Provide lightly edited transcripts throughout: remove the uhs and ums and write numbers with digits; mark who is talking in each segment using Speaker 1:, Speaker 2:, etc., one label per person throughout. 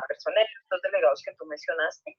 Speaker 1: Personal, los delegados que tú mencionaste.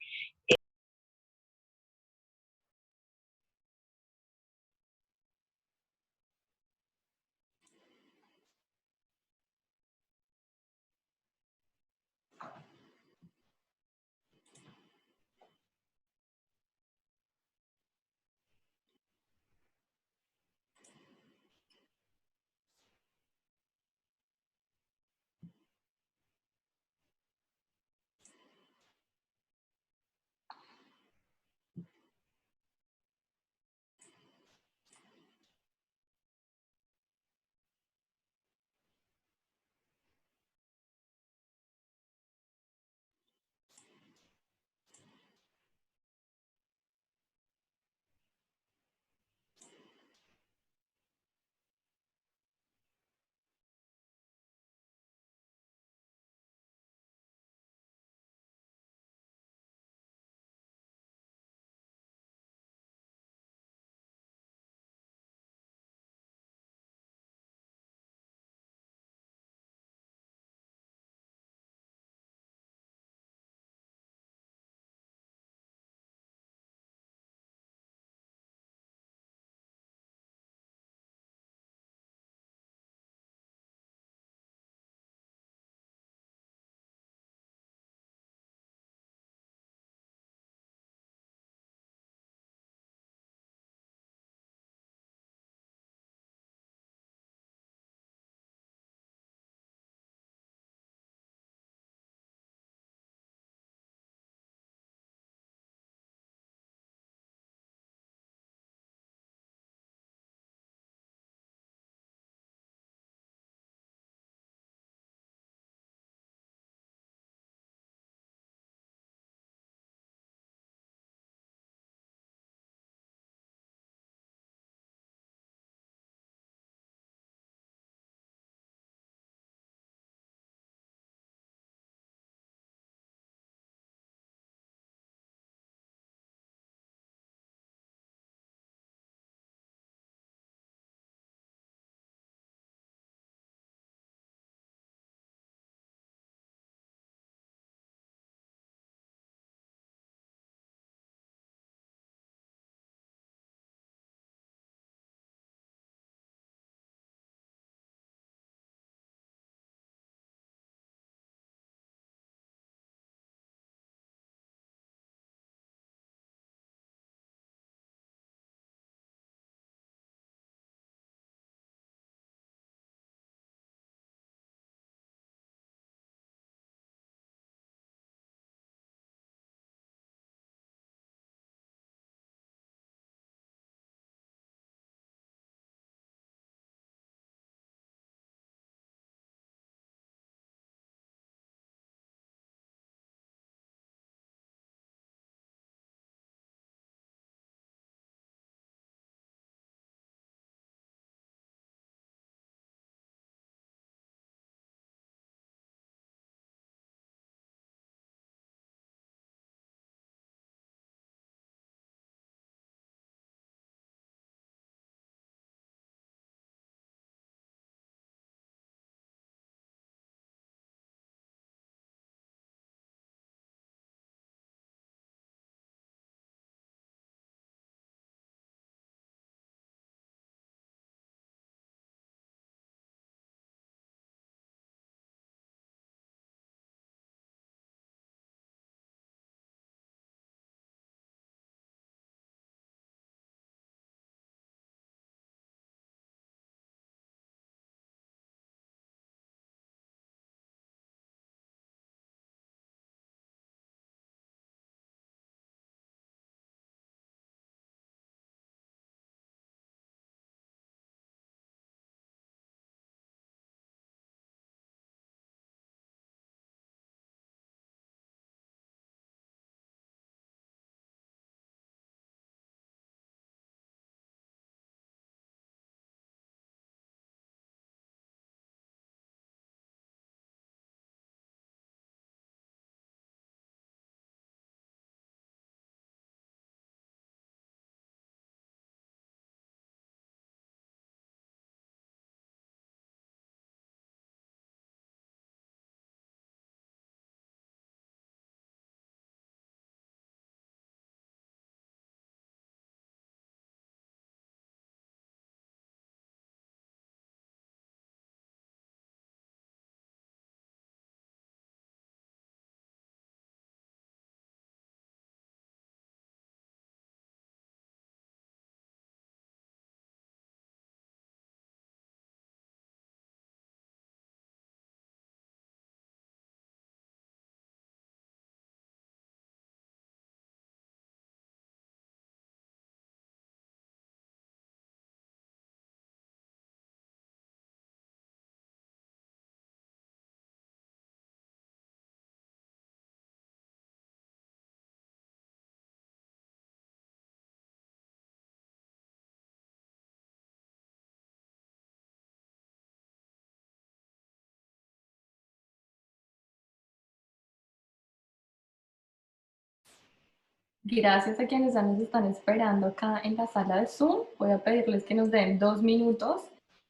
Speaker 2: Gracias a quienes ya nos están esperando acá en la sala de Zoom. Voy a pedirles que nos den 2 minutos.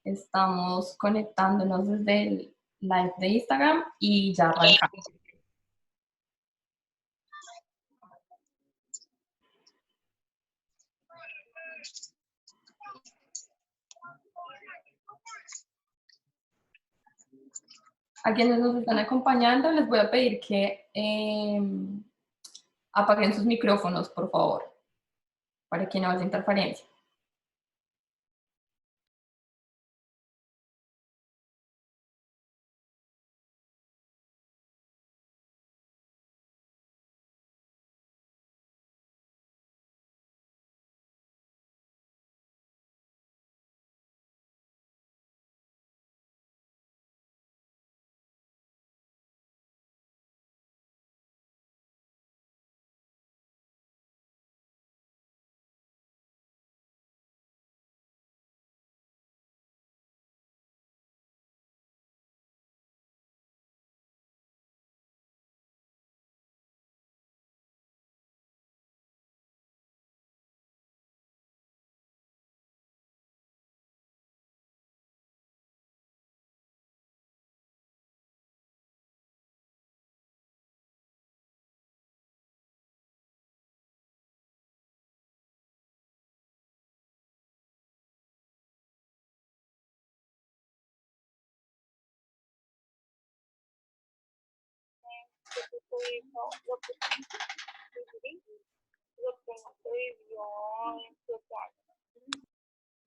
Speaker 2: Estamos conectándonos desde el live de Instagram y ya arrancamos. A quienes nos están acompañando les voy a pedir que apaguen sus micrófonos, por favor, para que no haya interferencia.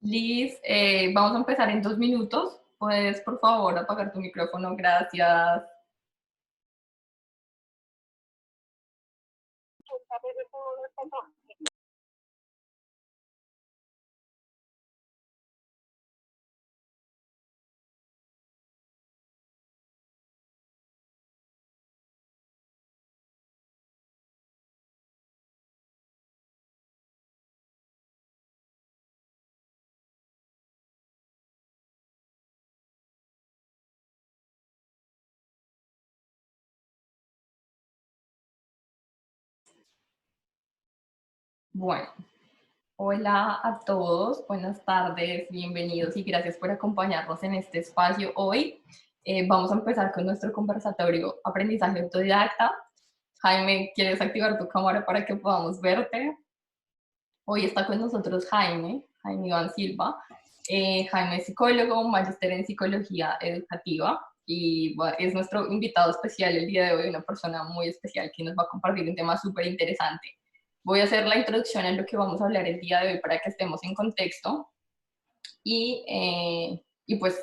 Speaker 2: Liz, vamos a empezar en 2 minutos. ¿Puedes, por favor, apagar tu micrófono? Gracias. Bueno, hola a todos, buenas tardes, bienvenidos y gracias por acompañarnos en este espacio hoy. Vamos a empezar con nuestro conversatorio Aprendizaje Autodidacta. Jaime, ¿quieres activar tu cámara para que podamos verte? Hoy está con nosotros Jaime Iván Silva. Jaime es psicólogo, magíster en psicología educativa y es nuestro invitado especial el día de hoy, una persona muy especial que nos va a compartir un tema súper interesante. Voy a hacer la introducción a lo que vamos a hablar el día de hoy para que estemos en contexto y pues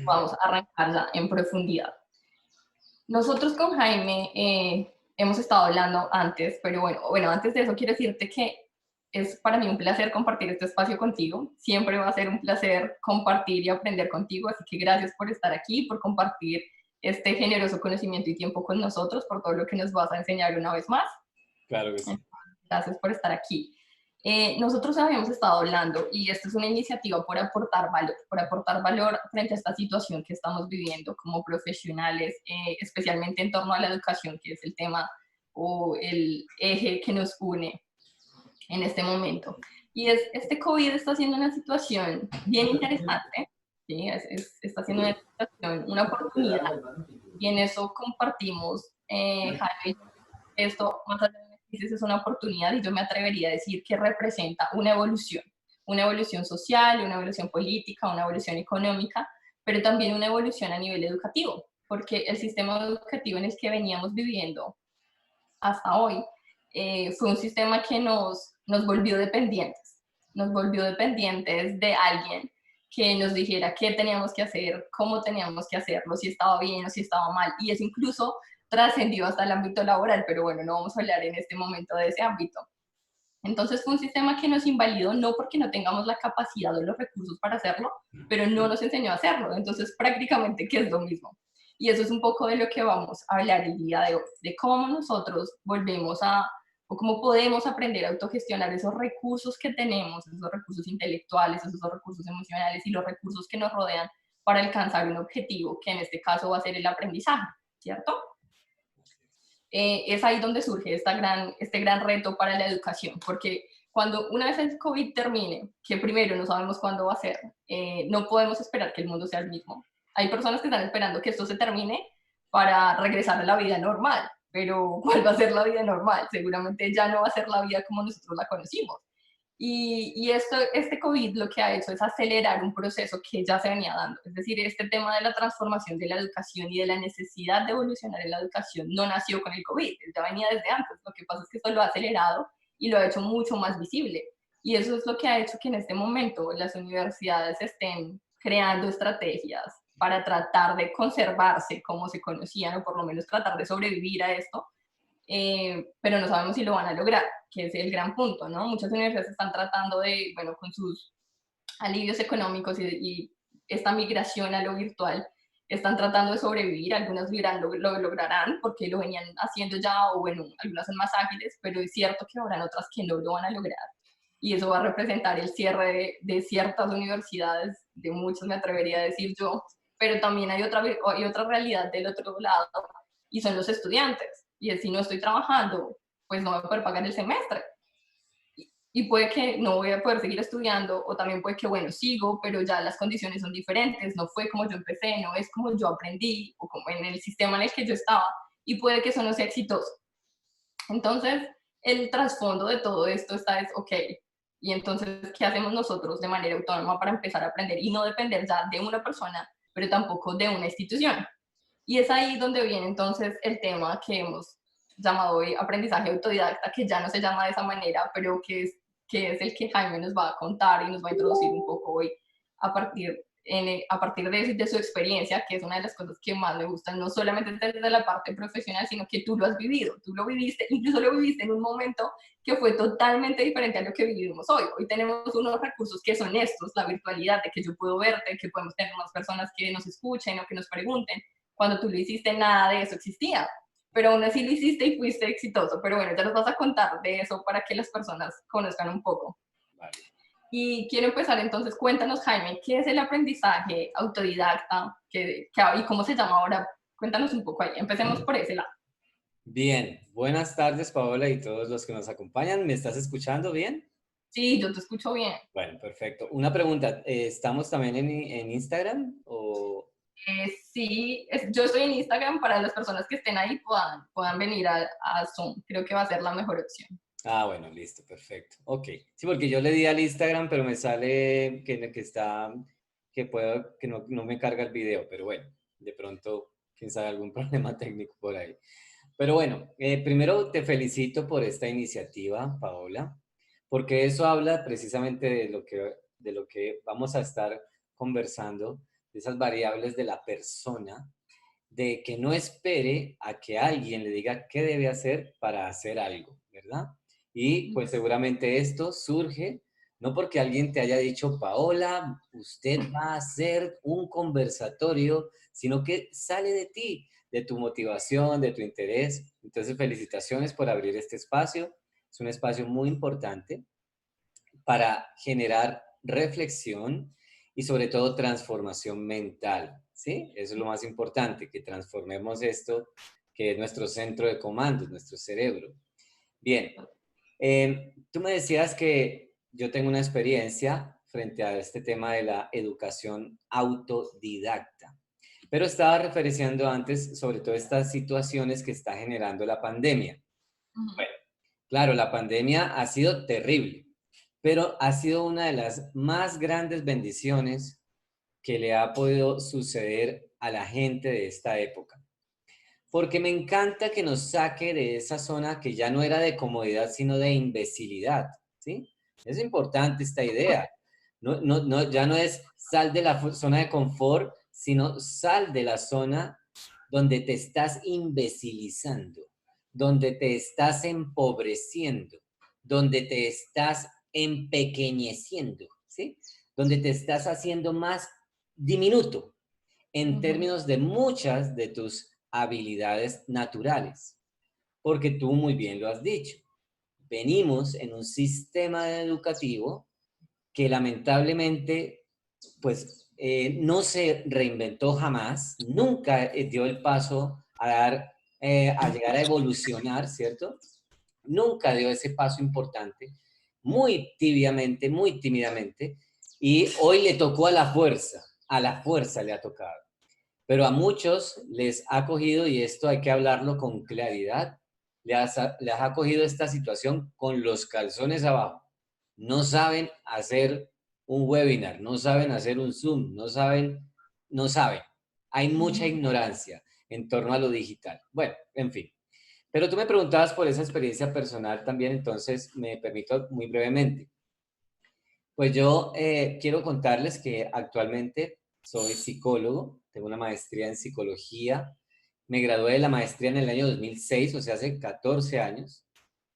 Speaker 2: vamos a arrancar ya en profundidad. Nosotros con Jaime hemos estado hablando antes, pero bueno, antes de eso quiero decirte que es para mí un placer compartir este espacio contigo. Siempre va a ser un placer compartir y aprender contigo, así que gracias por estar aquí, por compartir este generoso conocimiento y tiempo con nosotros, por todo lo que nos vas a enseñar una vez más.
Speaker 3: Claro que sí.
Speaker 2: Gracias por estar aquí. Nosotros habíamos estado hablando y esta es una iniciativa por aportar valor frente a esta situación que estamos viviendo como profesionales, especialmente en torno a la educación, que es el tema o el eje que nos une en este momento. Y este COVID está haciendo una situación bien interesante, ¿sí? Está haciendo una situación, una oportunidad, y en eso compartimos, Jaime, esto más allá de una crisis es una oportunidad y yo me atrevería a decir que representa una evolución social, una evolución política, una evolución económica, pero también una evolución a nivel educativo, porque el sistema educativo en el que veníamos viviendo hasta hoy fue un sistema que nos volvió dependientes de alguien que nos dijera qué teníamos que hacer, cómo teníamos que hacerlo, si estaba bien o si estaba mal, y eso incluso trascendió hasta el ámbito laboral, pero bueno, no vamos a hablar en este momento de ese ámbito. Entonces fue un sistema que nos invalidó, no porque no tengamos la capacidad o los recursos para hacerlo, pero no nos enseñó a hacerlo. Entonces prácticamente que es lo mismo. Y eso es un poco de lo que vamos a hablar el día de hoy, de cómo nosotros volvemos o cómo podemos aprender a autogestionar esos recursos que tenemos, esos recursos intelectuales, esos recursos emocionales y los recursos que nos rodean para alcanzar un objetivo, que en este caso va a ser el aprendizaje, ¿cierto? es ahí donde surge este gran reto para la educación, porque cuando una vez el COVID termine, que primero no sabemos cuándo va a ser, no podemos esperar que el mundo sea el mismo. Hay personas que están esperando que esto se termine para regresar a la vida normal, pero ¿cuál va a ser la vida normal? Seguramente ya no va a ser la vida como nosotros la conocimos. Este COVID lo que ha hecho es acelerar un proceso que ya se venía dando. Es decir, este tema de la transformación de la educación y de la necesidad de evolucionar en la educación no nació con el COVID, ya venía desde antes. Lo que pasa es que esto lo ha acelerado y lo ha hecho mucho más visible. Y eso es lo que ha hecho que en este momento las universidades estén creando estrategias para tratar de conservarse como se conocían o por lo menos tratar de sobrevivir a esto, pero no sabemos si lo van a lograr, que es el gran punto, ¿no? Muchas universidades están tratando de, bueno, con sus alivios económicos y esta migración a lo virtual, están tratando de sobrevivir, algunas lo lograrán porque lo venían haciendo ya, o bueno, algunas son más ágiles, pero es cierto que habrán otras que no lo van a lograr. Y eso va a representar el cierre de ciertas universidades, de muchas me atrevería a decir yo, pero también hay otra realidad del otro lado, y son los estudiantes. Y es, si no estoy trabajando, pues no voy a poder pagar el semestre. Y puede que no voy a poder seguir estudiando, o también puede que, bueno, sigo, pero ya las condiciones son diferentes, no fue como yo empecé, no es como yo aprendí, o como en el sistema en el que yo estaba, y puede que eso no sea exitoso. Entonces, el trasfondo de todo esto está es, ok, y entonces, ¿qué hacemos nosotros de manera autónoma para empezar a aprender y no depender ya de una persona, pero tampoco de una institución? Y es ahí donde viene entonces el tema que hemos llamado hoy aprendizaje autodidacta, que ya no se llama de esa manera, pero que es el que Jaime nos va a contar y nos va a introducir un poco hoy a partir, a partir de eso y de su experiencia, que es una de las cosas que más me gustan, no solamente desde la parte profesional, sino que tú lo has vivido, tú lo viviste, incluso lo viviste en un momento que fue totalmente diferente a lo que vivimos hoy. Hoy tenemos unos recursos que son estos, la virtualidad, de que yo puedo verte, que podemos tener más personas que nos escuchen o que nos pregunten. Cuando tú lo hiciste, nada de eso existía, pero aún así lo hiciste y fuiste exitoso. Pero bueno, ya nos vas a contar de eso para que las personas conozcan un poco.
Speaker 3: Vale.
Speaker 2: Y quiero empezar entonces, cuéntanos, Jaime, ¿qué es el aprendizaje autodidacta y cómo se llama ahora? Cuéntanos un poco ahí, empecemos por ese lado.
Speaker 3: Bien, buenas tardes, Paola, y todos los que nos acompañan. ¿Me estás escuchando bien?
Speaker 2: Sí, yo te escucho bien.
Speaker 3: Bueno, perfecto. Una pregunta, ¿estamos también en Instagram o...?
Speaker 2: Sí, yo estoy en Instagram, para las personas que estén ahí puedan venir a Zoom. Creo que va a ser la mejor opción.
Speaker 3: Ah, bueno, listo, perfecto. Ok. Sí, porque yo le di al Instagram, pero me sale que no me carga el video, pero bueno, de pronto, quién sabe, algún problema técnico por ahí. Pero bueno, primero te felicito por esta iniciativa, Paola, porque eso habla precisamente de lo que vamos a estar conversando, de esas variables de la persona, de que no espere a que alguien le diga qué debe hacer para hacer algo, ¿verdad? Y pues seguramente esto surge no porque alguien te haya dicho, Paola, usted va a hacer un conversatorio, sino que sale de ti, de tu motivación, de tu interés. Entonces, felicitaciones por abrir este espacio. Es un espacio muy importante para generar reflexión y sobre todo transformación mental, ¿sí? Eso es lo más importante, que transformemos esto, que es nuestro centro de comando, nuestro cerebro. Bien, tú me decías que yo tengo una experiencia frente a este tema de la educación autodidacta, pero estaba referenciando antes sobre todo estas situaciones que está generando la pandemia. Bueno, claro, la pandemia ha sido terrible, pero ha sido una de las más grandes bendiciones que le ha podido suceder a la gente de esta época. Porque me encanta que nos saque de esa zona que ya no era de comodidad, sino de imbecilidad, ¿sí? Es importante esta idea. Ya no es sal de la zona de confort, sino sal de la zona donde te estás imbecilizando, donde te estás empobreciendo, donde te estás empequeñeciendo, ¿sí? Donde te estás haciendo más diminuto en términos de muchas de tus habilidades naturales. Porque tú muy bien lo has dicho. Venimos en un sistema educativo que lamentablemente, no se reinventó jamás, nunca dio el paso a dar a llegar a evolucionar, ¿cierto? Nunca dio ese paso importante, muy tibiamente, muy tímidamente, y hoy le tocó a la fuerza le ha tocado. Pero a muchos les ha cogido, y esto hay que hablarlo con claridad, les ha cogido esta situación con los calzones abajo. No saben hacer un webinar, no saben hacer un Zoom, no saben. Hay mucha ignorancia en torno a lo digital. Bueno, en fin. Pero tú me preguntabas por esa experiencia personal también, entonces me permito muy brevemente. Pues yo quiero contarles que actualmente soy psicólogo, tengo una maestría en psicología, me gradué de la maestría en el año 2006, o sea, hace 14 años,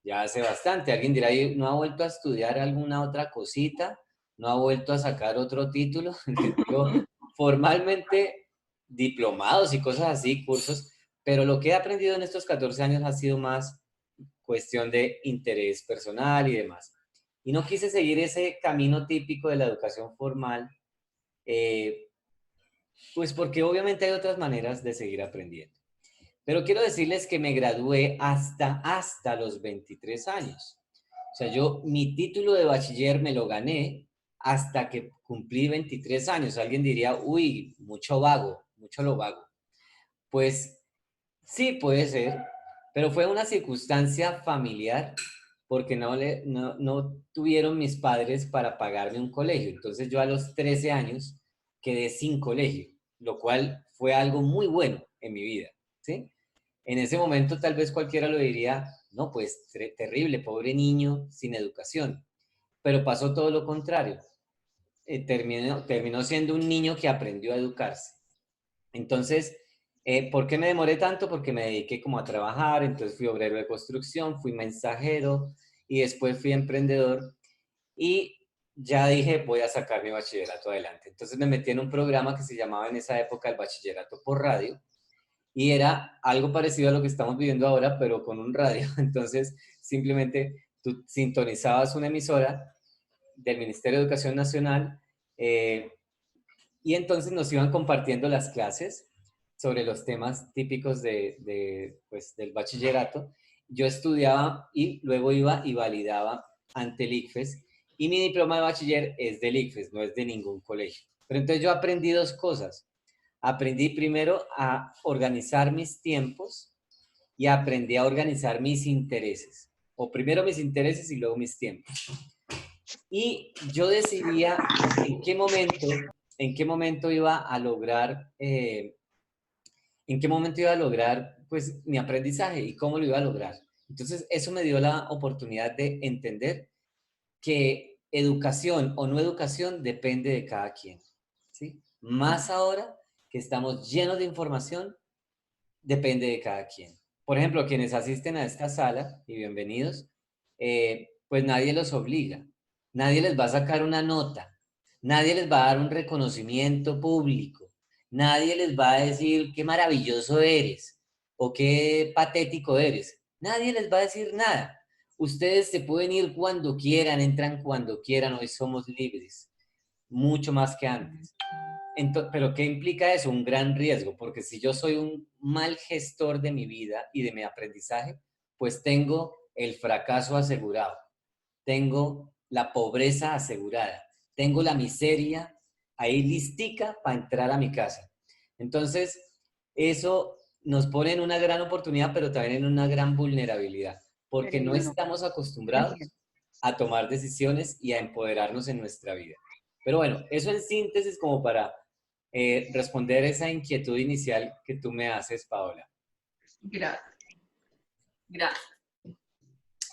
Speaker 3: ya hace bastante. Alguien dirá, "¿Y no ha vuelto a estudiar alguna otra cosita? ¿No ha vuelto a sacar otro título?" Yo formalmente diplomados y cosas así, cursos, pero lo que he aprendido en estos 14 años ha sido más cuestión de interés personal y demás. Y no quise seguir ese camino típico de la educación formal, eh, pues porque obviamente hay otras maneras de seguir aprendiendo. Pero quiero decirles que me gradué hasta los 23 años. O sea, yo mi título de bachiller me lo gané hasta que cumplí 23 años. Alguien diría, uy, mucho vago, mucho lo vago. Pues sí, puede ser, pero fue una circunstancia familiar porque no tuvieron mis padres para pagarme un colegio. Entonces yo a los 13 años quedé sin colegio, lo cual fue algo muy bueno en mi vida, ¿sí? En ese momento tal vez cualquiera lo diría, no, pues terrible, pobre niño sin educación, pero pasó todo lo contrario. Terminó siendo un niño que aprendió a educarse. Entonces, ¿por qué me demoré tanto? Porque me dediqué como a trabajar, entonces fui obrero de construcción, fui mensajero y después fui emprendedor y ya dije, voy a sacar mi bachillerato adelante. Entonces me metí en un programa que se llamaba en esa época el bachillerato por radio y era algo parecido a lo que estamos viviendo ahora, pero con un radio. Entonces, simplemente tú sintonizabas una emisora del Ministerio de Educación Nacional, eh, y entonces nos iban compartiendo las clases sobre los temas típicos pues, del bachillerato. Yo estudiaba y luego iba y validaba ante el ICFES. Y mi diploma de bachiller es del ICFES, no es de ningún colegio. Pero entonces yo aprendí dos cosas. Aprendí primero a organizar mis tiempos y aprendí a organizar mis intereses. O primero mis intereses y luego mis tiempos. Y yo decidía en qué momento iba a lograr, en qué momento iba a lograr, pues, mi aprendizaje y cómo lo iba a lograr. Entonces, eso me dio la oportunidad de entender que educación o no educación depende de cada quien, ¿sí? Más ahora que estamos llenos de información, depende de cada quien. Por ejemplo, quienes asisten a esta sala, y bienvenidos, pues nadie los obliga, nadie les va a sacar una nota, nadie les va a dar un reconocimiento público, nadie les va a decir qué maravilloso eres o qué patético eres, nadie les va a decir nada. Ustedes se pueden ir cuando quieran, entran cuando quieran, hoy somos libres, mucho más que antes. Pero ¿qué implica eso? Un gran riesgo, porque si yo soy un mal gestor de mi vida y de mi aprendizaje, pues tengo el fracaso asegurado, tengo la pobreza asegurada, tengo la miseria ahí listica para entrar a mi casa. Entonces, eso nos pone en una gran oportunidad, pero también en una gran vulnerabilidad, porque no estamos acostumbrados a tomar decisiones y a empoderarnos en nuestra vida. Pero bueno, eso en síntesis como para responder esa inquietud inicial que tú me haces, Paola.
Speaker 2: Gracias. Gracias.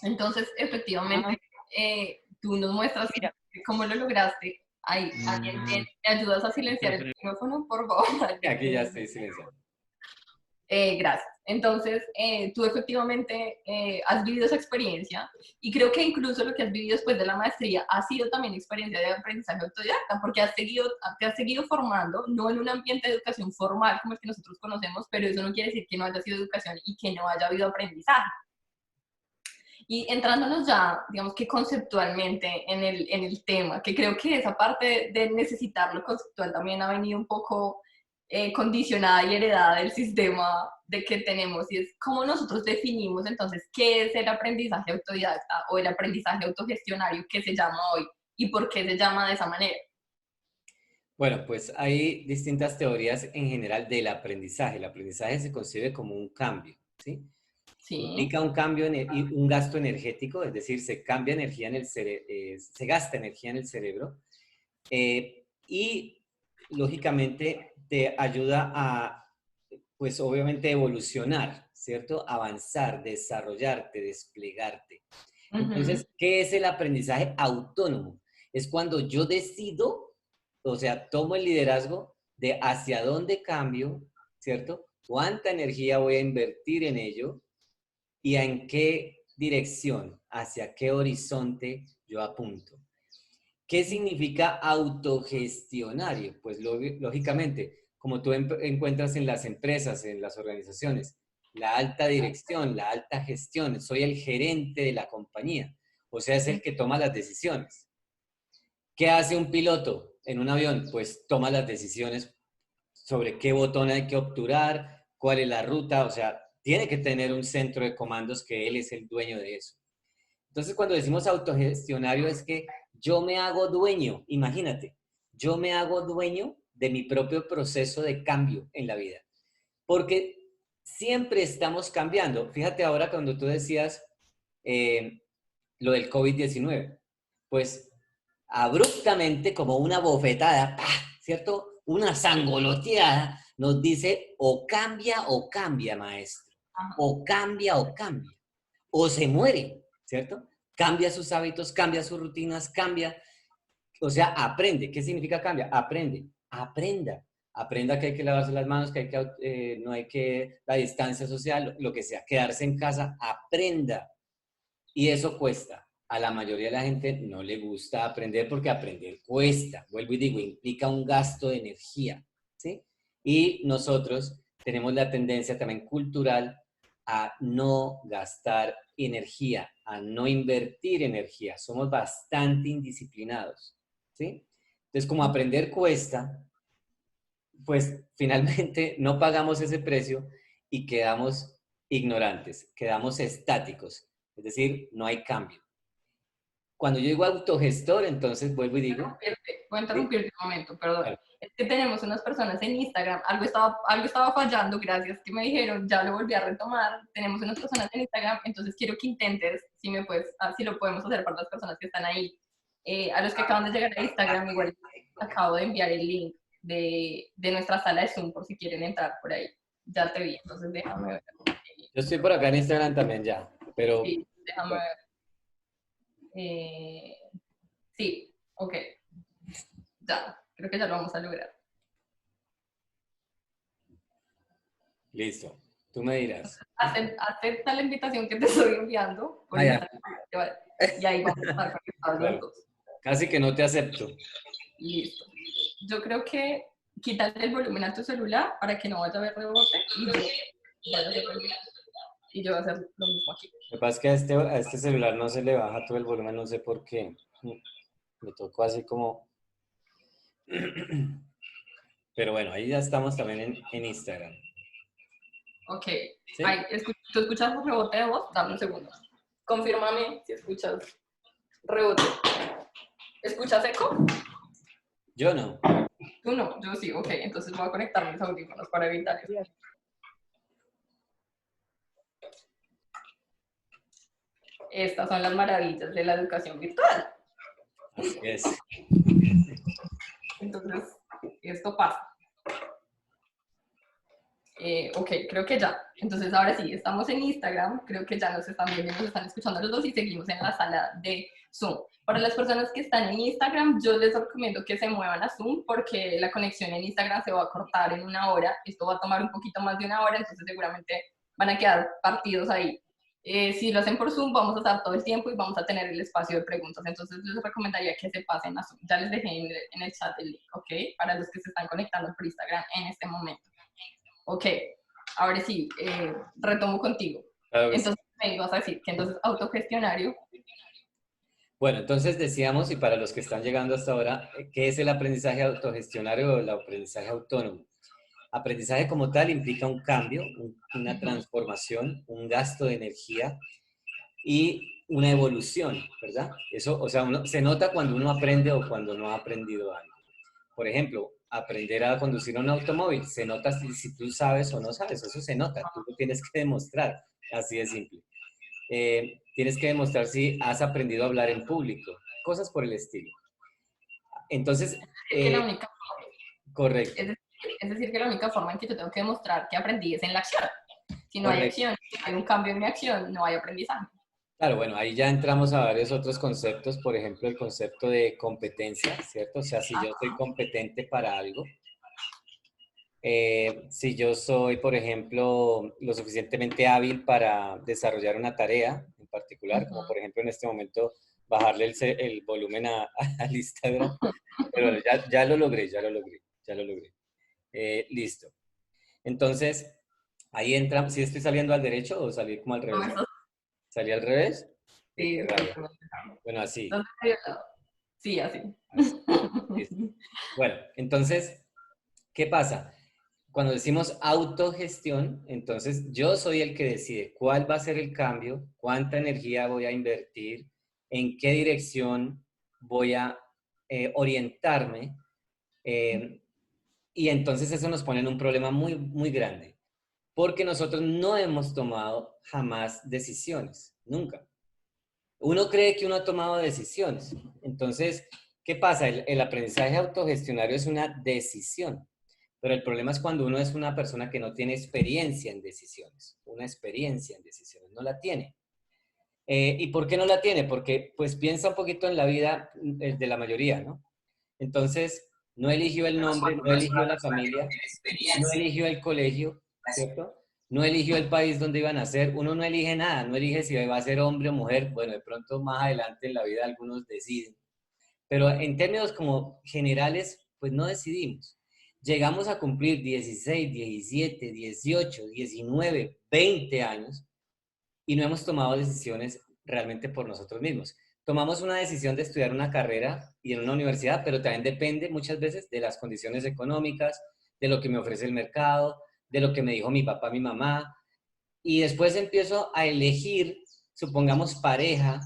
Speaker 2: Entonces, efectivamente, tú nos muestras cómo lo lograste. Ahí, ¿alguien te ayudas a silenciar el micrófono, por favor?
Speaker 3: Aquí ya estoy silenciado.
Speaker 2: Gracias. Entonces, tú efectivamente has vivido esa experiencia y creo que incluso lo que has vivido después de la maestría ha sido también experiencia de aprendizaje autodidacta, porque te has seguido formando, no en un ambiente de educación formal como el que nosotros conocemos, pero eso no quiere decir que no haya sido educación y que no haya habido aprendizaje. Y entrándonos ya, digamos que conceptualmente en el tema, que creo que esa parte de necesitar lo conceptual también ha venido un poco condicionada y heredada del sistema de que tenemos, y es cómo nosotros definimos entonces qué es el aprendizaje autodidacta o el aprendizaje autogestionario que se llama hoy y por qué se llama de esa manera.
Speaker 3: Bueno, pues hay distintas teorías en general del aprendizaje. El aprendizaje se concibe como un cambio, ¿sí?
Speaker 2: Sí.
Speaker 3: Implica un cambio y un gasto energético, es decir, se cambia energía en el se gasta energía en el cerebro y lógicamente te ayuda a, pues obviamente evolucionar, ¿cierto? Avanzar, desarrollarte, desplegarte.
Speaker 2: Ujú.
Speaker 3: Entonces, ¿qué es el aprendizaje autónomo? Es cuando yo decido, o sea, tomo el liderazgo de hacia dónde cambio, ¿cierto? ¿Cuánta energía voy a invertir en ello? ¿Y en qué dirección, hacia qué horizonte yo apunto? ¿Qué significa autogestionario? Pues lógicamente, como tú encuentras en las empresas, en las organizaciones, la alta dirección, la alta gestión, soy el gerente de la compañía, o sea, es el que toma las decisiones. ¿Qué hace un piloto en un avión? Pues toma las decisiones sobre qué botón hay que obturar, cuál es la ruta, o sea, tiene que tener un centro de comandos que él es el dueño de eso. Entonces, cuando decimos autogestionario es que yo me hago dueño, imagínate, yo me hago dueño de mi propio proceso de cambio en la vida, porque siempre estamos cambiando. Fíjate ahora cuando tú decías eh, lo del COVID-19, pues abruptamente, como una bofetada, ¡pah!, ¿cierto? Una sangoloteada nos dice o cambia, maestro, o cambia, o se muere, ¿cierto? Cambia sus hábitos, cambia sus rutinas, cambia, o sea, aprende. ¿Qué significa cambia? Aprende, aprenda. Aprenda que hay que lavarse las manos, que, no hay que, la distancia social, lo que sea, quedarse en casa, aprenda. Y eso cuesta. A la mayoría de la gente no le gusta aprender porque aprender cuesta. Vuelvo y digo, implica un gasto de energía, ¿sí? Y nosotros tenemos la tendencia también cultural a no gastar energía, a no invertir energía. Somos bastante indisciplinados, ¿sí? Entonces, como aprender cuesta, pues finalmente no pagamos ese precio y quedamos ignorantes, quedamos estáticos, es decir, no hay cambio. Cuando yo digo autogestor, entonces vuelvo y digo,
Speaker 2: Voy a
Speaker 3: ¿sí?
Speaker 2: interrumpirte un momento, perdón.
Speaker 3: Claro,
Speaker 2: Es que tenemos unas personas en Instagram, algo estaba fallando, gracias que me dijeron, ya lo volví a retomar. Tenemos unas personas en Instagram, entonces quiero que intentes, si me puedes, si lo podemos hacer para las personas que están ahí. A los que acaban de llegar a Instagram, igual acabo de enviar el link de nuestra sala de Zoom por si quieren entrar por ahí. Ya te vi, entonces déjame ver.
Speaker 3: yo estoy por acá en Instagram también ya, pero
Speaker 2: Sí, déjame
Speaker 3: bueno,
Speaker 2: ver. Eh, sí, ok, ya, creo que ya lo vamos a lograr.
Speaker 3: listo. Tú me dirás.
Speaker 2: Acepta la invitación que te estoy enviando por
Speaker 3: Ah, ya.
Speaker 2: Instagram, y ahí vamos a estar conectados los
Speaker 3: Claro.
Speaker 2: dos.
Speaker 3: Casi que no te acepto.
Speaker 2: Listo. Yo creo que quítale el volumen a tu celular para que no vaya a haber rebote y yo voy a hacer lo mismo aquí.
Speaker 3: Lo que pasa es que a este celular no se le baja todo el volumen, no sé por qué. Me tocó así como... Pero bueno, ahí ya estamos también en Instagram.
Speaker 2: Ok.
Speaker 3: ¿Sí?
Speaker 2: Ay, ¿tú escuchas un rebote de voz? Dame un segundo. Confírmame si escuchas rebote. ¿Escuchas eco?
Speaker 3: Yo no.
Speaker 2: Tú no, yo sí, ok. Entonces voy a conectar mis audífonos para evitar eso. Estas son las maravillas de la educación virtual.
Speaker 3: Así es.
Speaker 2: Entonces, esto pasa. Ok, creo que ya. Entonces, ahora sí, estamos en Instagram. Creo que ya nos están viendo, nos están escuchando los dos y seguimos en la sala de Zoom. Para las personas que están en Instagram, yo les recomiendo que se muevan a Zoom porque la conexión en Instagram se va a cortar en 1 hora. Esto va a tomar un poquito más de 1 hora, entonces seguramente van a quedar partidos ahí. Si lo hacen por Zoom, vamos a estar todo el tiempo y vamos a tener el espacio de preguntas. Entonces, les recomendaría que se pasen a Zoom. Ya les dejé en el chat el link, ¿ok? Para los que se están conectando por Instagram en este momento. Ok, ahora sí, retomo contigo.
Speaker 3: Claro que sí.
Speaker 2: Entonces, me ibas a decir que entonces autogestionario.
Speaker 3: Bueno, entonces decíamos, y para los que están llegando hasta ahora, ¿qué es el aprendizaje autogestionario o el aprendizaje autónomo? aprendizaje como tal implica un cambio, una transformación, un gasto de energía y una evolución, ¿verdad? Eso, o sea, se nota cuando uno aprende o cuando no ha aprendido algo. Por ejemplo, aprender a conducir un automóvil, se nota si tú sabes o no sabes, eso se nota, tú lo tienes que demostrar, así de simple. Tienes que demostrar si has aprendido a hablar en público, cosas por el estilo. Entonces,
Speaker 2: Es que la única,
Speaker 3: correcto,
Speaker 2: es decir, que la única forma en que yo tengo que demostrar que aprendí es en la acción. Si no hay
Speaker 3: correcto.
Speaker 2: acción, si hay un cambio en mi acción, no hay aprendizaje.
Speaker 3: Claro, bueno, ahí ya entramos a varios otros conceptos, por ejemplo, el concepto de competencia, ¿cierto? O sea, si yo soy competente para algo, si yo soy, por ejemplo, lo suficientemente hábil para desarrollar una tarea en particular, como por ejemplo en este momento bajarle el volumen al Instagram, pero bueno, ya lo logré, ya lo logré, ya lo logré. Listo. Entonces, ahí entra, ¿si estoy saliendo al derecho o salí como al
Speaker 2: No,
Speaker 3: revés?
Speaker 2: eso
Speaker 3: ¿Salí al revés?
Speaker 2: sí,
Speaker 3: Qué rabia.
Speaker 2: exactamente.
Speaker 3: Bueno, así.
Speaker 2: Entonces, sí, así.
Speaker 3: Así. Listo. Bueno, entonces, ¿qué pasa? Cuando decimos autogestión, entonces yo soy el que decide cuál va a ser el cambio, cuánta energía voy a invertir, en qué dirección voy a orientarme. Y entonces eso nos pone en un problema muy, muy grande, porque nosotros no hemos tomado jamás decisiones, nunca. Uno cree que uno ha tomado decisiones. Entonces, ¿qué pasa? El aprendizaje autogestionario es una decisión, pero el problema es cuando uno es una persona que no tiene experiencia en decisiones, una experiencia en decisiones, no la tiene. ¿Y por qué no la tiene? Porque pues piensa un poquito en la vida de la mayoría, ¿no? Entonces, no eligió el nombre, no eligió la familia, no eligió el colegio, ¿cierto? No eligió el país donde iba a nacer, uno no elige nada, no elige si va a ser hombre o mujer, bueno, de pronto más adelante en la vida algunos deciden, pero en términos como generales, pues no decidimos. Llegamos a cumplir 16, 17, 18, 19, 20 años y no hemos tomado decisiones realmente por nosotros mismos. Tomamos una decisión de estudiar una carrera y en una universidad, pero también depende muchas veces de las condiciones económicas, de lo que me ofrece el mercado, de lo que me dijo mi papá, mi mamá. Y después empiezo a elegir, supongamos, pareja,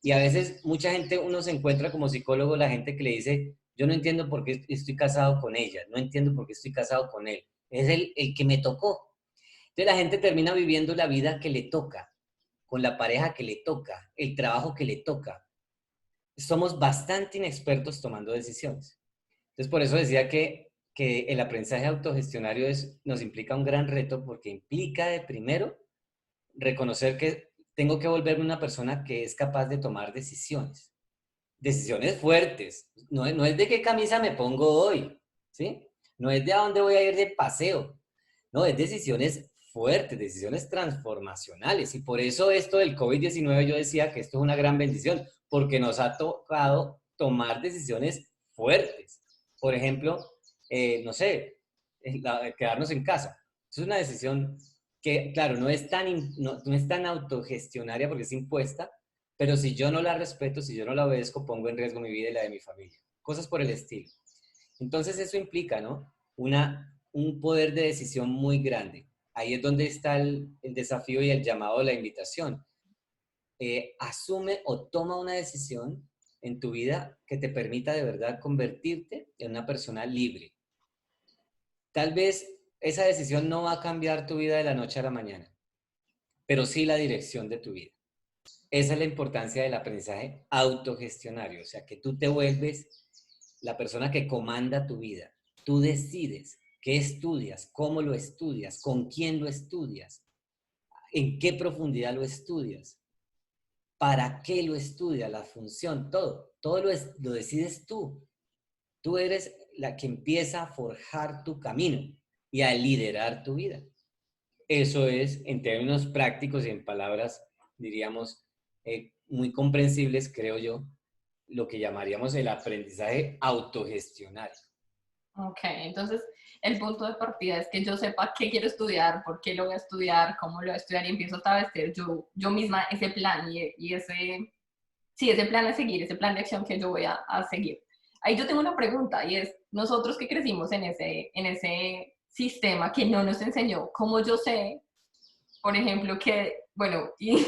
Speaker 3: y a veces mucha gente, uno se encuentra como psicólogo, la gente que le dice, yo no entiendo por qué estoy casado con ella, no entiendo por qué estoy casado con él, es el que me tocó. Entonces la gente termina viviendo la vida que le toca, con la pareja que le toca, el trabajo que le toca. Somos bastante inexpertos tomando decisiones. Entonces, por eso decía que el aprendizaje autogestionario nos implica un gran reto porque implica de primero reconocer que tengo que volverme una persona que es capaz de tomar decisiones. Decisiones fuertes. No es de qué camisa me pongo hoy, ¿sí? No es de a dónde voy a ir de paseo. No, es decisiones fuertes, decisiones transformacionales. Y por eso esto del COVID-19 yo decía que esto es una gran bendición, porque nos ha tocado tomar decisiones fuertes. Por ejemplo, no sé, quedarnos en casa. Es una decisión que, claro, no es tan autogestionaria porque es impuesta, pero si yo no la respeto, si yo no la obedezco, pongo en riesgo mi vida y la de mi familia. Cosas por el estilo. Entonces eso implica, ¿no? Un poder de decisión muy grande. Ahí es donde está el desafío y el llamado, la invitación. Asume o toma una decisión en tu vida que te permita de verdad convertirte en una persona libre. Tal vez esa decisión no va a cambiar tu vida de la noche a la mañana, pero sí la dirección de tu vida. Esa es la importancia del aprendizaje autogestionario, o sea, que tú te vuelves la persona que comanda tu vida. Tú decides qué estudias, cómo lo estudias, con quién lo estudias, en qué profundidad lo estudias, para qué lo estudias, la función, todo. Todo lo decides tú. Tú eres la que empieza a forjar tu camino y a liderar tu vida. Eso es, en términos prácticos y en palabras, diríamos, muy comprensibles, creo yo, lo que llamaríamos el aprendizaje autogestionario.
Speaker 2: Ok, entonces el punto de partida es que yo sepa qué quiero estudiar, por qué lo voy a estudiar, cómo lo voy a estudiar y empiezo a establecer yo misma ese plan y ese plan a seguir, ese plan de acción que yo voy a seguir. Ahí yo tengo una pregunta y es, nosotros que crecimos en ese sistema que no nos enseñó. Como yo sé, por ejemplo, que, bueno, y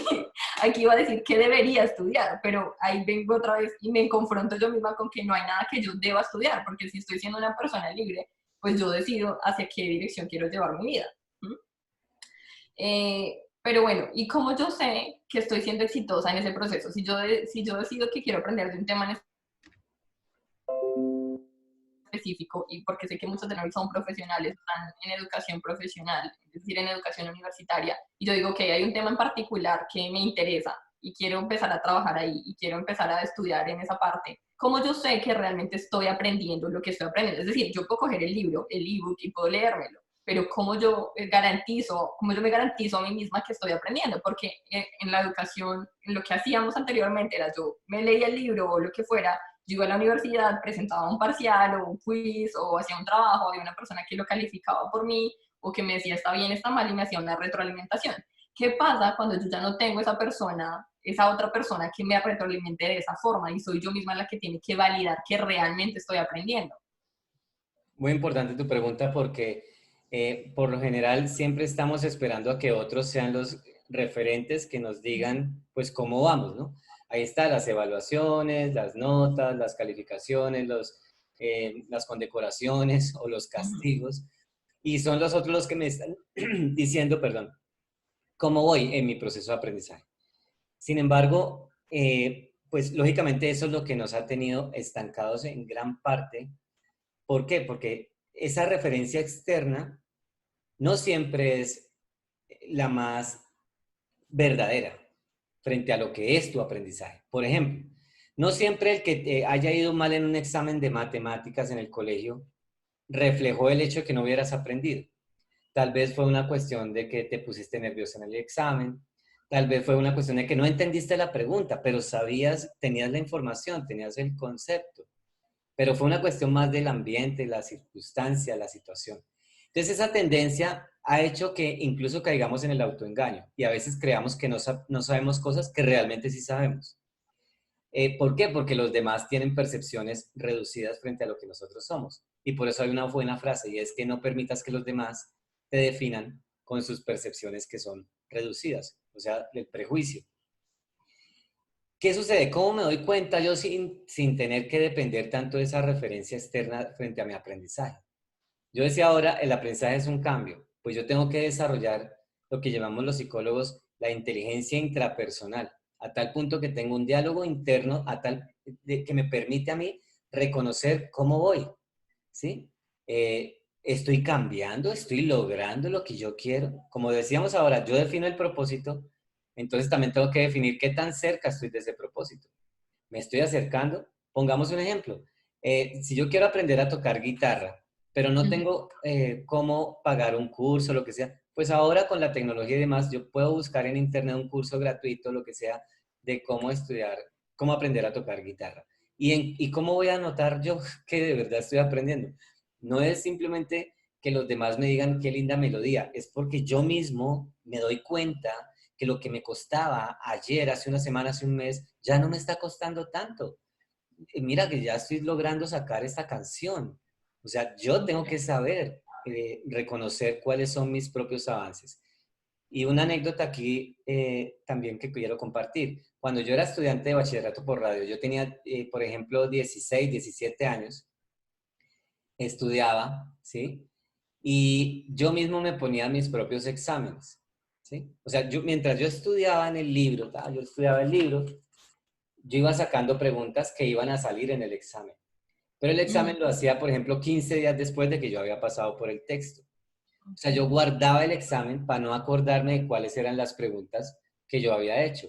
Speaker 2: aquí iba a decir que debería estudiar, pero ahí vengo otra vez y me confronto yo misma con que no hay nada que yo deba estudiar, porque si estoy siendo una persona libre, pues yo decido hacia qué dirección quiero llevar mi vida. ¿Mm? Pero bueno, ¿y cómo yo sé que estoy siendo exitosa en ese proceso? Si yo decido que quiero aprender de un tema en específico, y porque sé que muchos de nosotros son profesionales, están en educación profesional, es decir, en educación universitaria, y yo digo que hay un tema en particular que me interesa y quiero empezar a trabajar ahí y quiero empezar a estudiar en esa parte. ¿Cómo yo sé que realmente estoy aprendiendo lo que estoy aprendiendo? Es decir, yo puedo coger el libro, el ebook y puedo leérmelo, pero cómo yo me garantizo a mí misma que estoy aprendiendo, porque en la educación, en lo que hacíamos anteriormente era yo me leía el libro o lo que fuera, yo iba a la universidad, presentaba un parcial o un quiz o hacía un trabajo, había una persona que lo calificaba por mí o que me decía está bien, está mal y me hacía una retroalimentación. ¿Qué pasa cuando yo ya no tengo esa persona, esa otra persona que me retroalimente de esa forma y soy yo misma la que tiene que validar que realmente estoy aprendiendo?
Speaker 3: Muy importante tu pregunta porque por lo general siempre estamos esperando a que otros sean los referentes que nos digan pues cómo vamos, ¿no? Ahí están las evaluaciones, las notas, las calificaciones, las condecoraciones o los castigos y son los otros los que me están diciendo, perdón, cómo voy en mi proceso de aprendizaje. Sin embargo, pues lógicamente eso es lo que nos ha tenido estancados en gran parte. ¿Por qué? Porque esa referencia externa no siempre es la más verdadera frente a lo que es tu aprendizaje. Por ejemplo, no siempre el que te haya ido mal en un examen de matemáticas en el colegio reflejó el hecho de que no hubieras aprendido. Tal vez fue una cuestión de que te pusiste nervioso en el examen, tal vez fue una cuestión de que no entendiste la pregunta, pero sabías, tenías la información, tenías el concepto. Pero fue una cuestión más del ambiente, la circunstancia, la situación. Entonces esa tendencia ha hecho que incluso caigamos en el autoengaño y a veces creamos que no sabemos cosas que realmente sí sabemos. ¿Por qué? Porque los demás tienen percepciones reducidas frente a lo que nosotros somos. Y por eso hay una buena frase y es que no permitas que los demás te definan con sus percepciones que son reducidas, o sea, el prejuicio. ¿Qué sucede? ¿Cómo me doy cuenta yo sin tener que depender tanto de esa referencia externa frente a mi aprendizaje? Yo decía ahora, el aprendizaje es un cambio, pues yo tengo que desarrollar lo que llamamos los psicólogos la inteligencia intrapersonal, a tal punto que tengo un diálogo interno que me permite a mí reconocer cómo voy, ¿sí? Estoy cambiando, estoy logrando lo que yo quiero. Como decíamos ahora, yo defino el propósito, entonces también tengo que definir qué tan cerca estoy de ese propósito. ¿Me estoy acercando? Pongamos un ejemplo. Si yo quiero aprender a tocar guitarra, pero no tengo cómo pagar un curso, lo que sea, pues ahora con la tecnología y demás, yo puedo buscar en internet un curso gratuito, lo que sea, de cómo estudiar, cómo aprender a tocar guitarra. ¿Y cómo voy a notar yo que de verdad estoy aprendiendo? No es simplemente que los demás me digan qué linda melodía, es porque yo mismo me doy cuenta que lo que me costaba ayer, hace una semana, hace un mes, ya no me está costando tanto. Mira que ya estoy logrando sacar esta canción. O sea, yo tengo que saber reconocer cuáles son mis propios avances. Y una anécdota aquí también que quiero compartir. Cuando yo era estudiante de bachillerato por radio, yo tenía, por ejemplo, 16, 17 años, estudiaba, ¿sí? Y yo mismo me ponía mis propios exámenes, ¿sí? O sea, mientras yo estudiaba en el libro, yo estudiaba el libro, yo iba sacando preguntas que iban a salir en el examen. Pero el examen lo hacía, por ejemplo, 15 días después de que yo había pasado por el texto. O sea, yo guardaba el examen para no acordarme de cuáles eran las preguntas que yo había hecho.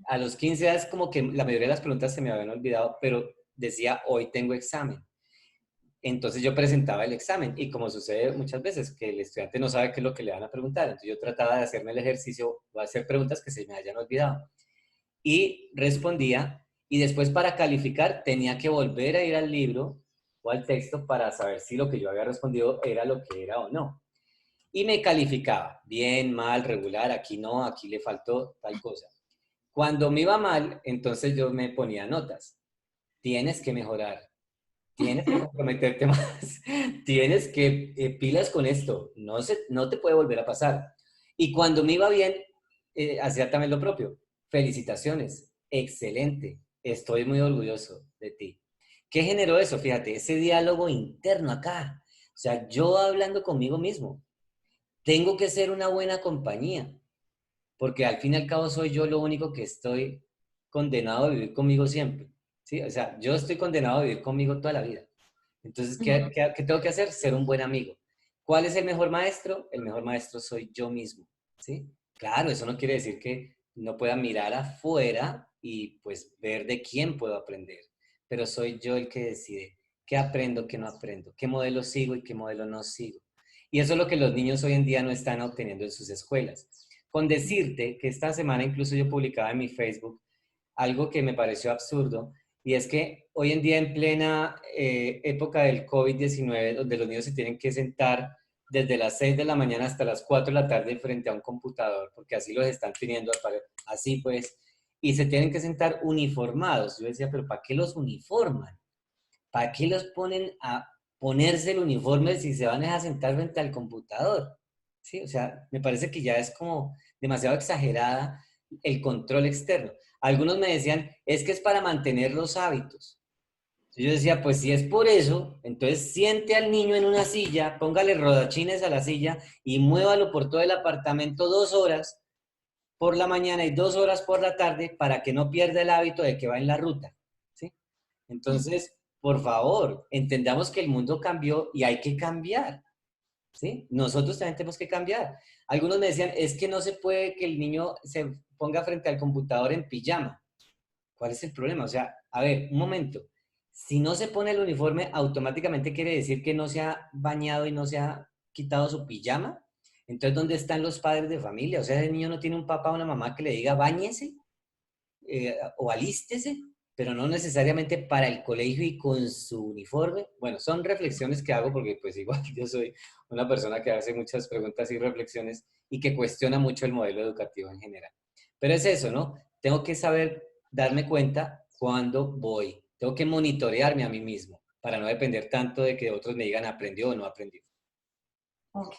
Speaker 3: A los 15 días como que la mayoría de las preguntas se me habían olvidado, pero decía, hoy tengo examen. Entonces yo presentaba el examen y como sucede muchas veces que el estudiante no sabe qué es lo que le van a preguntar, entonces yo trataba de hacerme el ejercicio o hacer preguntas que se me hayan olvidado y respondía y después para calificar tenía que volver a ir al libro o al texto para saber si lo que yo había respondido era lo que era o no. Y me calificaba, bien, mal, regular, aquí no, aquí le faltó tal cosa. Cuando me iba mal, entonces yo me ponía notas. Tienes que mejorar, tienes que comprometerte más, tienes que pilas con esto, no te puede volver a pasar. Y cuando me iba bien, hacía también lo propio. Felicitaciones, excelente, estoy muy orgulloso de ti. ¿Qué generó eso? Fíjate, ese diálogo interno acá. O sea, yo hablando conmigo mismo. Tengo que ser una buena compañía, porque al fin y al cabo soy yo lo único que estoy condenado a vivir conmigo siempre. ¿Sí? O sea, yo estoy condenado a vivir conmigo toda la vida. Entonces, ¿qué tengo que hacer? Ser un buen amigo. ¿Cuál es el mejor maestro? El mejor maestro soy yo mismo. ¿Sí? Claro, eso no quiere decir que no pueda mirar afuera y pues ver de quién puedo aprender, pero soy yo el que decide qué aprendo, qué no aprendo, qué modelo sigo y qué modelo no sigo. Y eso es lo que los niños hoy en día no están obteniendo en sus escuelas. Con decirte que esta semana incluso yo publicaba en mi Facebook algo que me pareció absurdo, y es que hoy en día en plena época del COVID-19, donde los niños se tienen que sentar desde las 6 de la mañana hasta las 4 de la tarde frente a un computador, porque así los están pidiendo, así pues, y se tienen que sentar uniformados. Yo decía, pero ¿para qué los uniforman? ¿Para qué los ponen a ponerse el uniforme si se van a sentar frente al computador? ¿Sí? O sea, me parece que ya es como demasiado exagerada el control externo. Algunos me decían, es que es para mantener los hábitos. Yo decía, pues si es por eso, entonces siente al niño en una silla, póngale rodachines a la silla y muévalo por todo el apartamento 2 horas por la mañana y 2 horas por la tarde para que no pierda el hábito de que va en la ruta. ¿Sí? Entonces, por favor, entendamos que el mundo cambió y hay que cambiar. ¿Sí? Nosotros también tenemos que cambiar. Algunos me decían, es que no se puede que el niño se ponga frente al computador en pijama. ¿Cuál es el problema? O sea, a ver, un momento. Si no se pone el uniforme, automáticamente quiere decir que no se ha bañado y no se ha quitado su pijama. Entonces, ¿dónde están los padres de familia? O sea, el niño no tiene un papá o una mamá que le diga, báñese o alístese, pero no necesariamente para el colegio y con su uniforme. Bueno, son reflexiones que hago porque pues igual yo soy una persona que hace muchas preguntas y reflexiones y que cuestiona mucho el modelo educativo en general. Pero es eso, ¿no? Tengo que saber darme cuenta cuando voy. Tengo que monitorearme a mí mismo para no depender tanto de que otros me digan aprendió o no aprendió.
Speaker 2: Ok,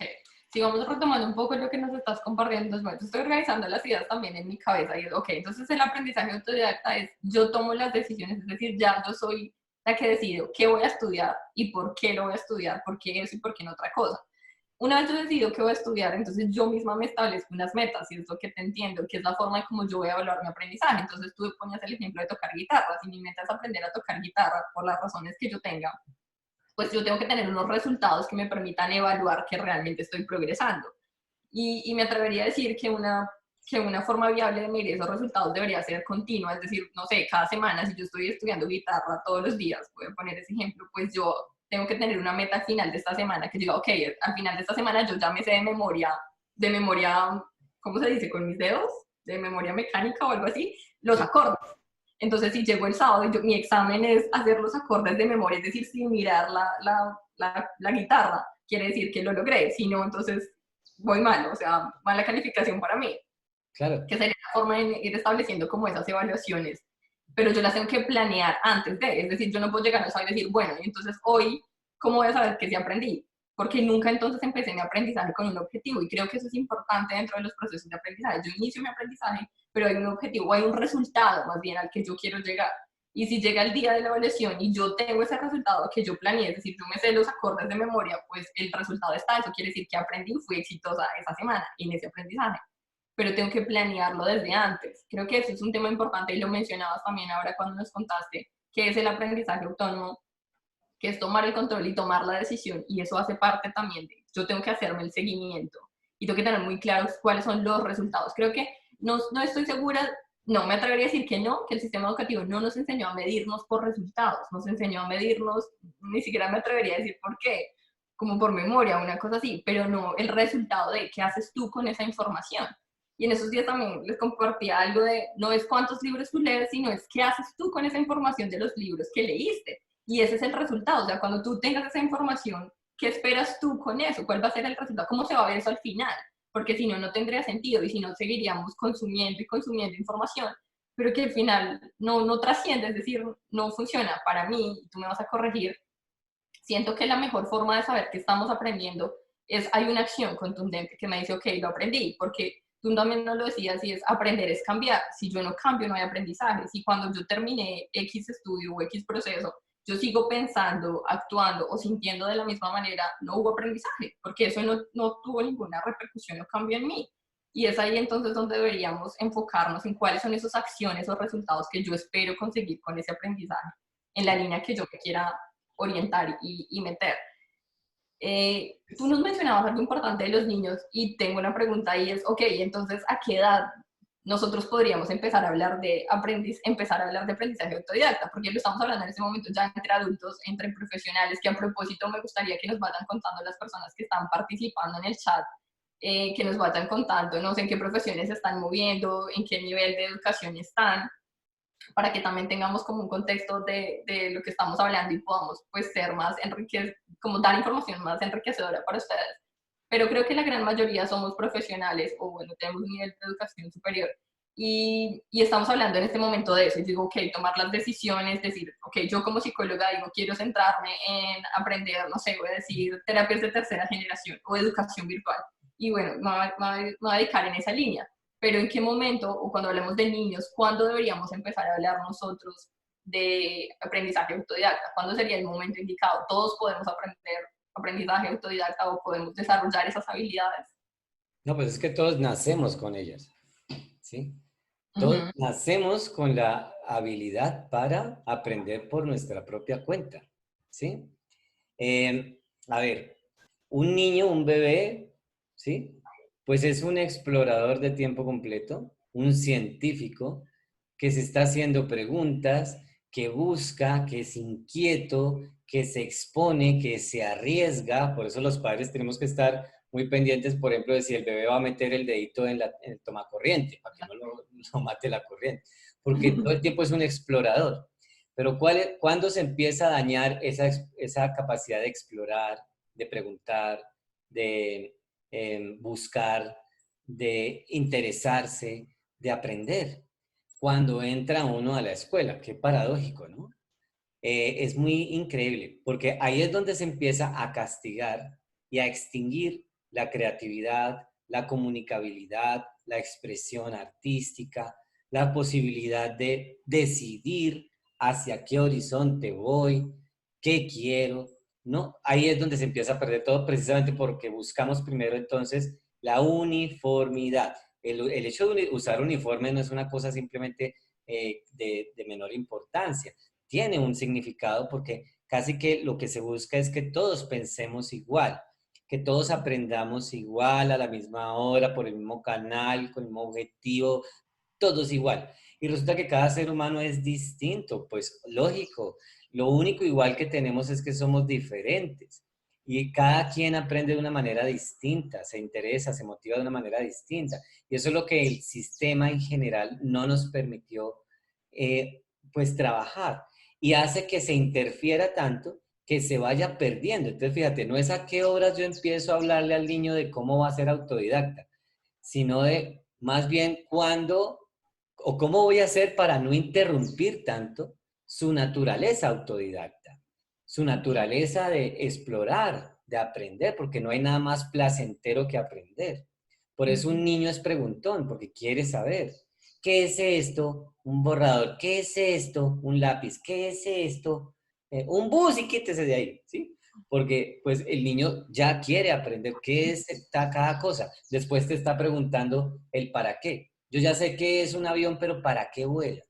Speaker 2: sigamos retomando un poco lo que nos estás compartiendo. Entonces, bueno, estoy organizando las ideas también en mi cabeza y es, ok, entonces el aprendizaje autodidacta es yo tomo las decisiones, es decir, ya yo soy la que decido qué voy a estudiar y por qué lo voy a estudiar, por qué eso y por qué no otra cosa. Una vez yo decido qué voy a estudiar, entonces yo misma me establezco unas metas y es lo que te entiendo, que es la forma en cómo yo voy a evaluar mi aprendizaje. Entonces tú ponías el ejemplo de tocar guitarra. Si mi meta es aprender a tocar guitarra por las razones que yo tenga, pues yo tengo que tener unos resultados que me permitan evaluar que realmente estoy progresando. Y me atrevería a decir que una forma viable de medir esos resultados debería ser continua, es decir, no sé, cada semana, si yo estoy estudiando guitarra todos los días, voy a poner ese ejemplo, pues yo tengo que tener una meta al final de esta semana que diga, ok, al final de esta semana yo ya me sé de memoria, ¿cómo se dice? Con mis dedos, de memoria mecánica o algo así, los acordes. Entonces, si llego el sábado y mi examen es hacer los acordes de memoria, es decir, sin mirar la guitarra, quiere decir que lo logré. Si no, entonces voy mal, o sea, mala calificación para mí.
Speaker 3: Claro.
Speaker 2: Que sería la forma de ir estableciendo como esas evaluaciones. Pero yo las tengo que planear antes de, es decir, yo no puedo llegar a saber y decir, bueno, y entonces hoy, ¿cómo voy a saber que sí aprendí? Porque nunca entonces empecé mi aprendizaje con un objetivo y creo que eso es importante dentro de los procesos de aprendizaje. Yo inicio mi aprendizaje, pero hay un objetivo, hay un resultado más bien al que yo quiero llegar. Y si llega el día de la evaluación y yo tengo ese resultado que yo planeé, es decir, yo me sé los acordes de memoria, pues el resultado está, eso quiere decir que aprendí, fui exitosa esa semana en ese aprendizaje. Pero tengo que planearlo desde antes. Creo que eso es un tema importante y lo mencionabas también ahora cuando nos contaste que es el aprendizaje autónomo, que es tomar el control y tomar la decisión, y eso hace parte también de, yo tengo que hacerme el seguimiento y tengo que tener muy claros cuáles son los resultados. Creo que no estoy segura, no, me atrevería a decir que no, que el sistema educativo no nos enseñó a medirnos por resultados, nos enseñó a medirnos, ni siquiera me atrevería a decir por qué, como por memoria, una cosa así, pero no el resultado de qué haces tú con esa información. Y en esos días también les compartía algo de, no es cuántos libros tú lees, sino es qué haces tú con esa información de los libros que leíste. Y ese es el resultado, o sea, cuando tú tengas esa información, ¿qué esperas tú con eso? ¿Cuál va a ser el resultado? ¿Cómo se va a ver eso al final? Porque si no, no tendría sentido y si no, seguiríamos consumiendo y consumiendo información, pero que al final no trasciende, es decir, no funciona para mí, tú me vas a corregir, siento que la mejor forma de saber que estamos aprendiendo es, hay una acción contundente que me dice, ok, lo aprendí, porque tú también nos lo decías, y es aprender es cambiar. Si yo no cambio, no hay aprendizaje. Si cuando yo terminé X estudio o X proceso, yo sigo pensando, actuando o sintiendo de la misma manera, no hubo aprendizaje, porque eso no tuvo ninguna repercusión o cambio en mí. Y es ahí entonces donde deberíamos enfocarnos en cuáles son esas acciones o resultados que yo espero conseguir con ese aprendizaje, en la línea que yo me quiera orientar y meter. Tú nos mencionabas algo importante de los niños y tengo una pregunta ahí, es, ok, entonces, ¿a qué edad nosotros podríamos empezar a hablar de aprendizaje autodidacta? Porque lo estamos hablando en este momento ya entre adultos, entre profesionales, que a propósito me gustaría que nos vayan contando las personas que están participando en el chat, que nos vayan contando, no sé en qué profesiones se están moviendo, en qué nivel de educación están, para que también tengamos como un contexto de lo que estamos hablando y podamos pues ser más como dar información más enriquecedora para ustedes. Pero creo que la gran mayoría somos profesionales o bueno, tenemos un nivel de educación superior y estamos hablando en este momento de eso. Y digo, ok, tomar las decisiones, decir, ok, yo como psicóloga digo, quiero centrarme en aprender, no sé, voy a decir terapias de tercera generación o educación virtual. Y bueno, me voy a dedicar en esa línea, pero en qué momento, o cuando hablamos de niños, ¿cuándo deberíamos empezar a hablar nosotros de aprendizaje autodidacta? ¿Cuándo sería el momento indicado? Todos podemos aprender aprendizaje autodidacta o podemos desarrollar esas habilidades.
Speaker 3: No, pues es que todos nacemos con ellas, ¿sí? Todos
Speaker 2: Ujú.
Speaker 3: nacemos con la habilidad para aprender por nuestra propia cuenta, ¿sí? A ver, un niño, un bebé, ¿sí? Pues es un explorador de tiempo completo, un científico que se está haciendo preguntas, que busca, que es inquieto, que se expone, que se arriesga. Por eso los padres tenemos que estar muy pendientes, por ejemplo, de si el bebé va a meter el dedito en el tomacorriente, para que no lo mate la corriente, porque todo el tiempo es un explorador. Pero ¿cuándo se empieza a dañar esa capacidad de explorar, de preguntar, de buscar, de interesarse, de aprender? Cuando entra uno a la escuela. Qué paradójico, ¿no? Es muy increíble, porque ahí es donde se empieza a castigar y a extinguir la creatividad, la comunicabilidad, la expresión artística, la posibilidad de decidir hacia qué horizonte voy, qué quiero, ¿no? Ahí es donde se empieza a perder todo, precisamente porque buscamos primero entonces la uniformidad. El hecho de usar uniforme no es una cosa simplemente de menor importancia, tiene un significado porque casi que lo que se busca es que todos pensemos igual, que todos aprendamos igual, a la misma hora, por el mismo canal, con el mismo objetivo, todos igual. Y resulta que cada ser humano es distinto, pues lógico. Lo único igual que tenemos es que somos diferentes. Y cada quien aprende de una manera distinta, se interesa, se motiva de una manera distinta. Y eso es lo que el sistema en general no nos permitió, pues, trabajar. Y hace que se interfiera tanto que se vaya perdiendo. Entonces, fíjate, no es a qué horas yo empiezo a hablarle al niño de cómo va a ser autodidacta, sino de más bien cuándo o cómo voy a hacer para no interrumpir tanto su naturaleza autodidacta, su naturaleza de explorar, de aprender, porque no hay nada más placentero que aprender. Por eso un niño es preguntón, porque quiere saber. ¿Qué es esto? Un borrador. ¿Qué es esto? Un lápiz. ¿Qué es esto? Un bus, y quítese de ahí, ¿sí? Porque pues el niño ya quiere aprender qué es cada cosa. Después te está preguntando el para qué. Yo ya sé qué es un avión, pero ¿para qué vuela?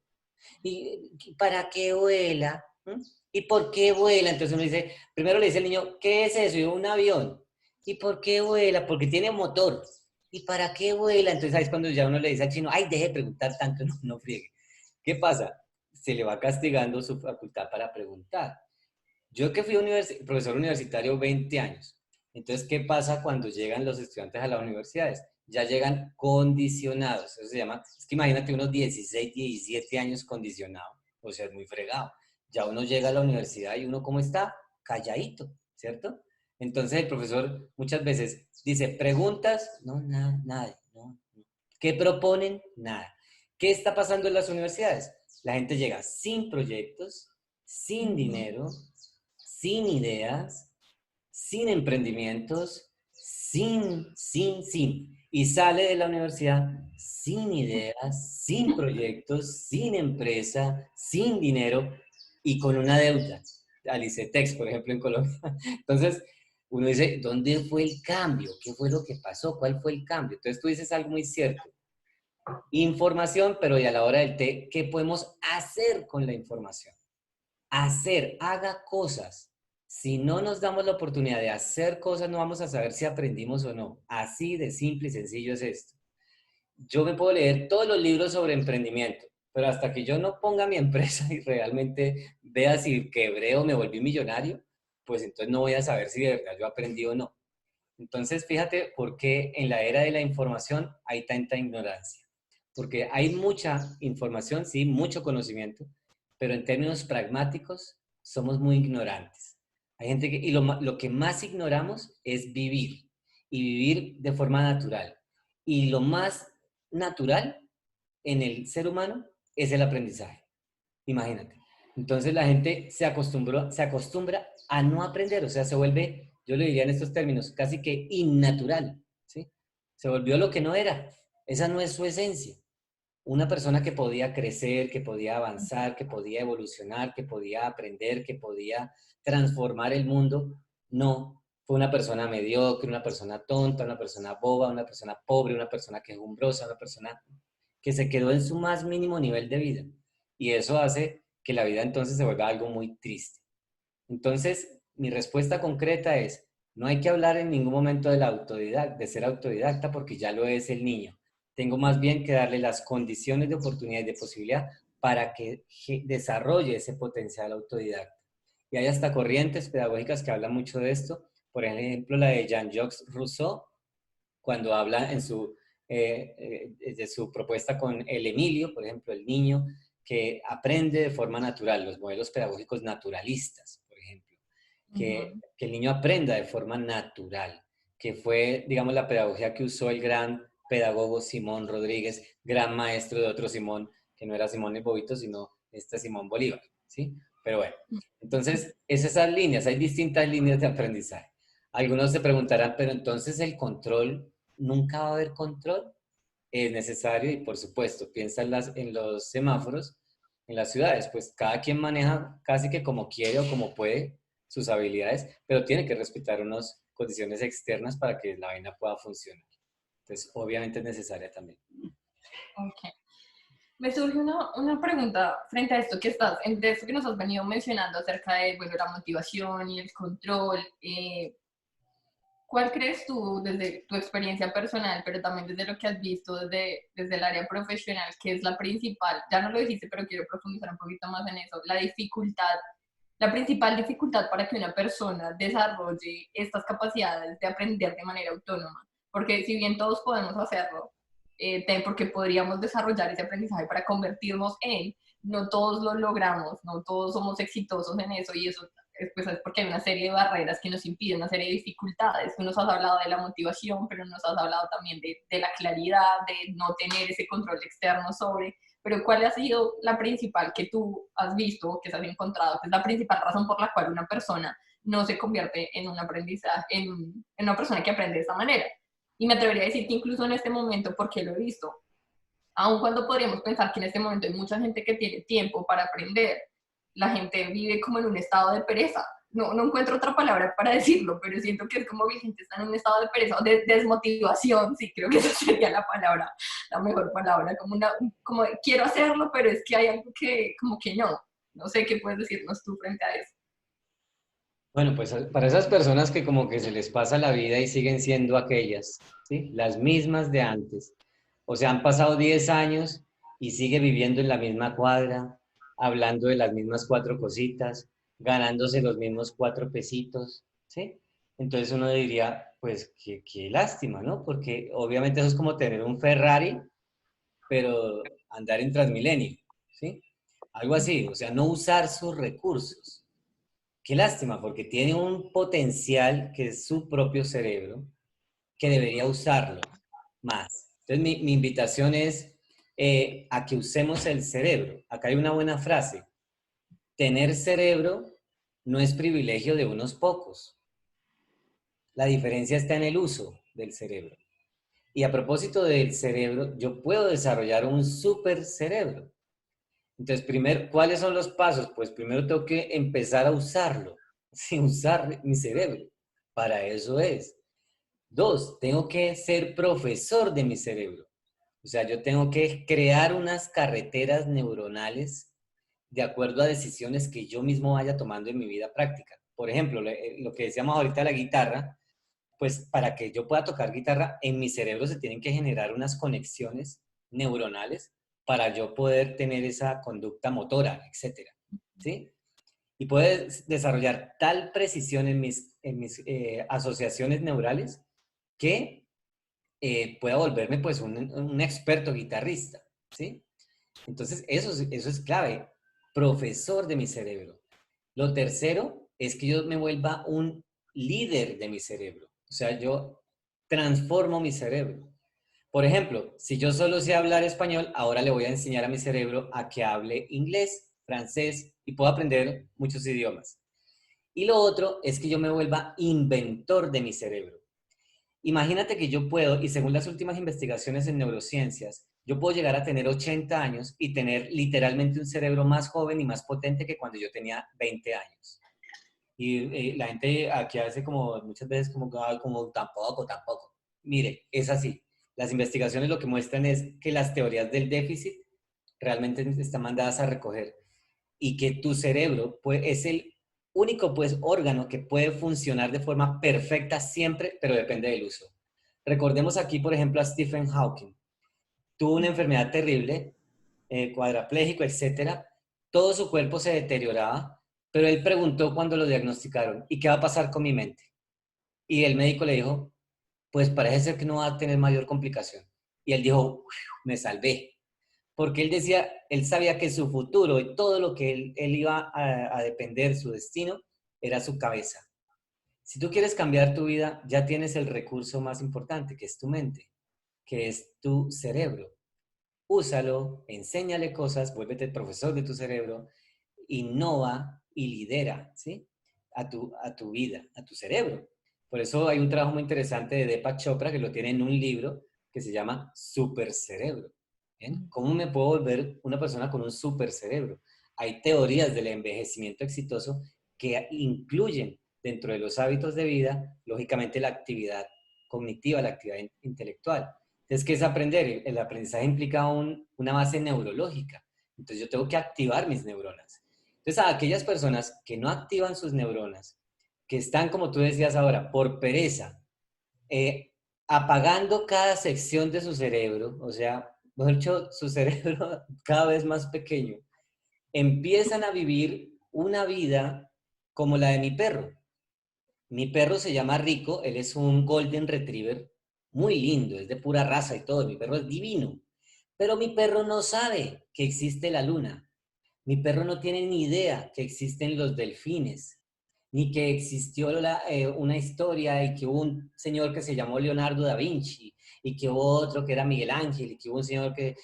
Speaker 3: ¿Y para qué vuela? ¿Mm? ¿Y por qué vuela? Entonces uno dice, primero le dice al niño, ¿qué es eso? Y un avión. ¿Y por qué vuela? Porque tiene motor. ¿Y para qué vuela? Entonces ahí es cuando ya uno le dice al chino, ay, deje de preguntar tanto, no, no friegue. ¿Qué pasa? Se le va castigando su facultad para preguntar. Yo que fui profesor universitario 20 años, entonces, ¿qué pasa cuando llegan los estudiantes a las universidades? Ya llegan condicionados, eso se llama, es que imagínate unos 16, 17 años condicionado, o sea, es muy fregado. Ya uno llega a la universidad y uno, ¿cómo está? Calladito, ¿cierto? Entonces el profesor muchas veces dice, ¿preguntas? No, nada, nada, no, no. ¿Qué proponen? Nada. ¿Qué está pasando en las universidades? La gente llega sin proyectos, sin dinero, sin ideas, sin emprendimientos, sin. Y sale de la universidad sin ideas, sin proyectos, sin empresa, sin dinero y con una deuda. Al ICETEX, por ejemplo, en Colombia. Entonces, uno dice, ¿dónde fue el cambio? ¿Qué fue lo que pasó? ¿Cuál fue el cambio? Entonces tú dices algo muy cierto. Información, pero y a la hora del té, ¿qué podemos hacer con la información? Hacer, haga cosas. Si no nos damos la oportunidad de hacer cosas, no vamos a saber si aprendimos o no. Así de simple y sencillo es esto. Yo me puedo leer todos los libros sobre emprendimiento, pero hasta que yo no ponga mi empresa y realmente vea si quebré o me volví millonario, pues entonces no voy a saber si de verdad yo aprendí o no. Entonces, fíjate por qué en la era de la información hay tanta ignorancia. Porque hay mucha información, sí, mucho conocimiento, pero en términos pragmáticos somos muy ignorantes. Hay gente que, y lo que más ignoramos es vivir, y vivir de forma natural. Y lo más natural en el ser humano es el aprendizaje. Imagínate. Entonces la gente se acostumbra a no aprender, o sea, se vuelve, yo le diría en estos términos, casi que innatural, ¿sí? Se volvió lo que no era. Esa no es su esencia. Una persona que podía crecer, que podía avanzar, que podía evolucionar, que podía aprender, que podía transformar el mundo, no. Fue una persona mediocre, una persona tonta, una persona boba, una persona pobre, una persona quejumbrosa, una persona que se quedó en su más mínimo nivel de vida. Y eso hace que la vida entonces se vuelva algo muy triste. Entonces, mi respuesta concreta es, no hay que hablar en ningún momento de ser autodidacta porque ya lo es el niño. Tengo más bien que darle las condiciones de oportunidad y de posibilidad para que desarrolle ese potencial autodidacta. Y hay hasta corrientes pedagógicas que hablan mucho de esto. Por ejemplo, la de Jean-Jacques Rousseau, cuando habla de su propuesta con el Emilio, por ejemplo, el niño que aprende de forma natural, los modelos pedagógicos naturalistas, por ejemplo, que el niño aprenda de forma natural, que fue, digamos, la pedagogía que usó el gran pedagogo Simón Rodríguez, gran maestro de otro Simón, que no era Simón el Bobito, sino Simón Bolívar, ¿sí? Pero bueno, entonces, esas líneas, hay distintas líneas de aprendizaje. Algunos se preguntarán, pero entonces el control, ¿nunca va a haber control? Es necesario y por supuesto, piensa en los semáforos en las ciudades, pues cada quien maneja casi que como quiere o como puede sus habilidades, pero tiene que respetar unas condiciones externas para que la vaina pueda funcionar. Entonces, obviamente es necesaria también.
Speaker 2: Ok. Me surge una pregunta frente a esto de esto que nos has venido mencionando acerca de, bueno, la motivación y el control. ¿Cuál crees tú, desde tu experiencia personal, pero también desde lo que has visto desde el área profesional, que es la principal? Ya no lo dijiste, pero quiero profundizar un poquito más en eso. La principal dificultad para que una persona desarrolle estas capacidades de aprender de manera autónoma. Porque si bien todos podemos hacerlo, porque podríamos desarrollar ese aprendizaje para convertirnos no todos lo logramos, no todos somos exitosos en eso, y eso pues es porque hay una serie de barreras que nos impiden, una serie de dificultades. Tú nos has hablado de la motivación, pero nos has hablado también de la claridad, de no tener ese control externo sobre, pero ¿cuál ha sido la principal que tú has visto, que has encontrado, que es la principal razón por la cual una persona no se convierte en un aprendizaje, en una persona que aprende de esta manera? Y me atrevería a decir que incluso en este momento, porque lo he visto, aun cuando podríamos pensar que en este momento hay mucha gente que tiene tiempo para aprender, la gente vive como en un estado de pereza. No encuentro otra palabra para decirlo, pero siento que es como que la gente está en un estado de pereza o de desmotivación, sí, creo que esa sería la palabra, la mejor palabra, como quiero hacerlo, pero es que hay algo que como que no. No sé qué puedes decirnos tú frente a eso.
Speaker 3: Bueno, pues para esas personas que como que se les pasa la vida y siguen siendo aquellas, ¿sí? Las mismas de antes. O sea, han pasado 10 años y sigue viviendo en la misma cuadra, hablando de las mismas 4 cositas, ganándose los mismos 4 pesitos, ¿sí? Entonces uno diría, pues qué lástima, ¿no? Porque obviamente eso es como tener un Ferrari, pero andar en Transmilenio, ¿sí? Algo así, o sea, no usar sus recursos. Qué lástima, porque tiene un potencial que es su propio cerebro, que debería usarlo más. Entonces, mi invitación es a que usemos el cerebro. Acá hay una buena frase. Tener cerebro no es privilegio de unos pocos. La diferencia está en el uso del cerebro. Y a propósito del cerebro, yo puedo desarrollar un super cerebro. Entonces, primero, ¿cuáles son los pasos? Pues primero tengo que empezar a usarlo, sin usar mi cerebro. Para eso es. Dos, tengo que ser profesor de mi cerebro. O sea, yo tengo que crear unas carreteras neuronales de acuerdo a decisiones que yo mismo vaya tomando en mi vida práctica. Por ejemplo, lo que decíamos ahorita de la guitarra, pues para que yo pueda tocar guitarra, en mi cerebro se tienen que generar unas conexiones neuronales para yo poder tener esa conducta motora, etcétera, ¿sí? Y poder desarrollar tal precisión en mis asociaciones neurales que pueda volverme pues un experto guitarrista, ¿sí? Entonces eso es clave, profesor de mi cerebro. Lo tercero es que yo me vuelva un líder de mi cerebro. O sea, yo transformo mi cerebro. Por ejemplo, si yo solo sé hablar español, ahora le voy a enseñar a mi cerebro a que hable inglés, francés y puedo aprender muchos idiomas. Y lo otro es que yo me vuelva inventor de mi cerebro. Imagínate que yo puedo, y según las últimas investigaciones en neurociencias, yo puedo llegar a tener 80 años y tener literalmente un cerebro más joven y más potente que cuando yo tenía 20 años. Y la gente aquí hace como muchas veces como, como tampoco, tampoco. Mire, es así. Las investigaciones lo que muestran es que las teorías del déficit realmente están mandadas a recoger y que tu cerebro pues, es el único pues, órgano que puede funcionar de forma perfecta siempre, pero depende del uso. Recordemos aquí, por ejemplo, a Stephen Hawking. Tuvo una enfermedad terrible, cuadrapléjico, etcétera. Todo su cuerpo se deterioraba, pero él preguntó cuando lo diagnosticaron, ¿y qué va a pasar con mi mente? Y el médico le dijo, pues parece ser que no va a tener mayor complicación. Y él dijo, me salvé. Porque él decía, él sabía que su futuro y todo lo que él iba a depender, su destino, era su cabeza. Si tú quieres cambiar tu vida, ya tienes el recurso más importante, que es tu mente, que es tu cerebro. Úsalo, enséñale cosas, vuélvete el profesor de tu cerebro, innova y lidera, ¿sí? A tu vida, a tu cerebro. Por eso hay un trabajo muy interesante de Deepak Chopra que lo tiene en un libro que se llama Super Cerebro. ¿Bien? ¿Cómo me puedo volver una persona con un super cerebro? Hay teorías del envejecimiento exitoso que incluyen dentro de los hábitos de vida, lógicamente, la actividad cognitiva, la actividad intelectual. Entonces, ¿qué es aprender? El aprendizaje implica una base neurológica. Entonces, yo tengo que activar mis neuronas. Entonces, a aquellas personas que no activan sus neuronas, que están, como tú decías ahora, por pereza, eh, apagando cada sección de su cerebro, o sea, mejor dicho, su cerebro cada vez más pequeño, empiezan a vivir una vida como la de mi perro. Mi perro se llama Rico, él es un Golden Retriever, muy lindo, es de pura raza y todo, mi perro es divino. Pero mi perro no sabe que existe la luna. Mi perro no tiene ni idea que existen los delfines, ni que existió una historia y que hubo un señor que se llamó Leonardo da Vinci, y que hubo otro que era Miguel Ángel, y que hubo un señor que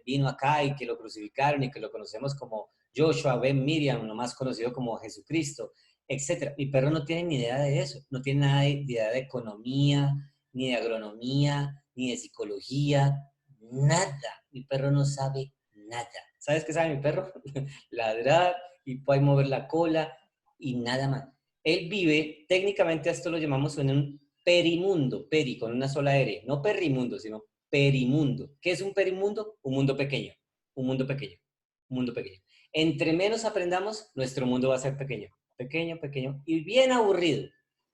Speaker 3: vino acá y que lo crucificaron y que lo conocemos como Joshua Ben Miriam, no más conocido como Jesucristo, etcétera. Mi perro no tiene ni idea de eso, no tiene nada de idea de economía, ni de agronomía, ni de psicología, nada. Mi perro no sabe nada. ¿Sabes qué sabe mi perro? Ladrar y puede mover la cola y nada más. Él vive, técnicamente a esto lo llamamos en un perimundo, peri con una sola R, no perrimundo, sino perimundo. ¿Qué es un perimundo? Un mundo pequeño, un mundo pequeño, un mundo pequeño. Entre menos aprendamos, nuestro mundo va a ser pequeño, pequeño, pequeño y bien aburrido.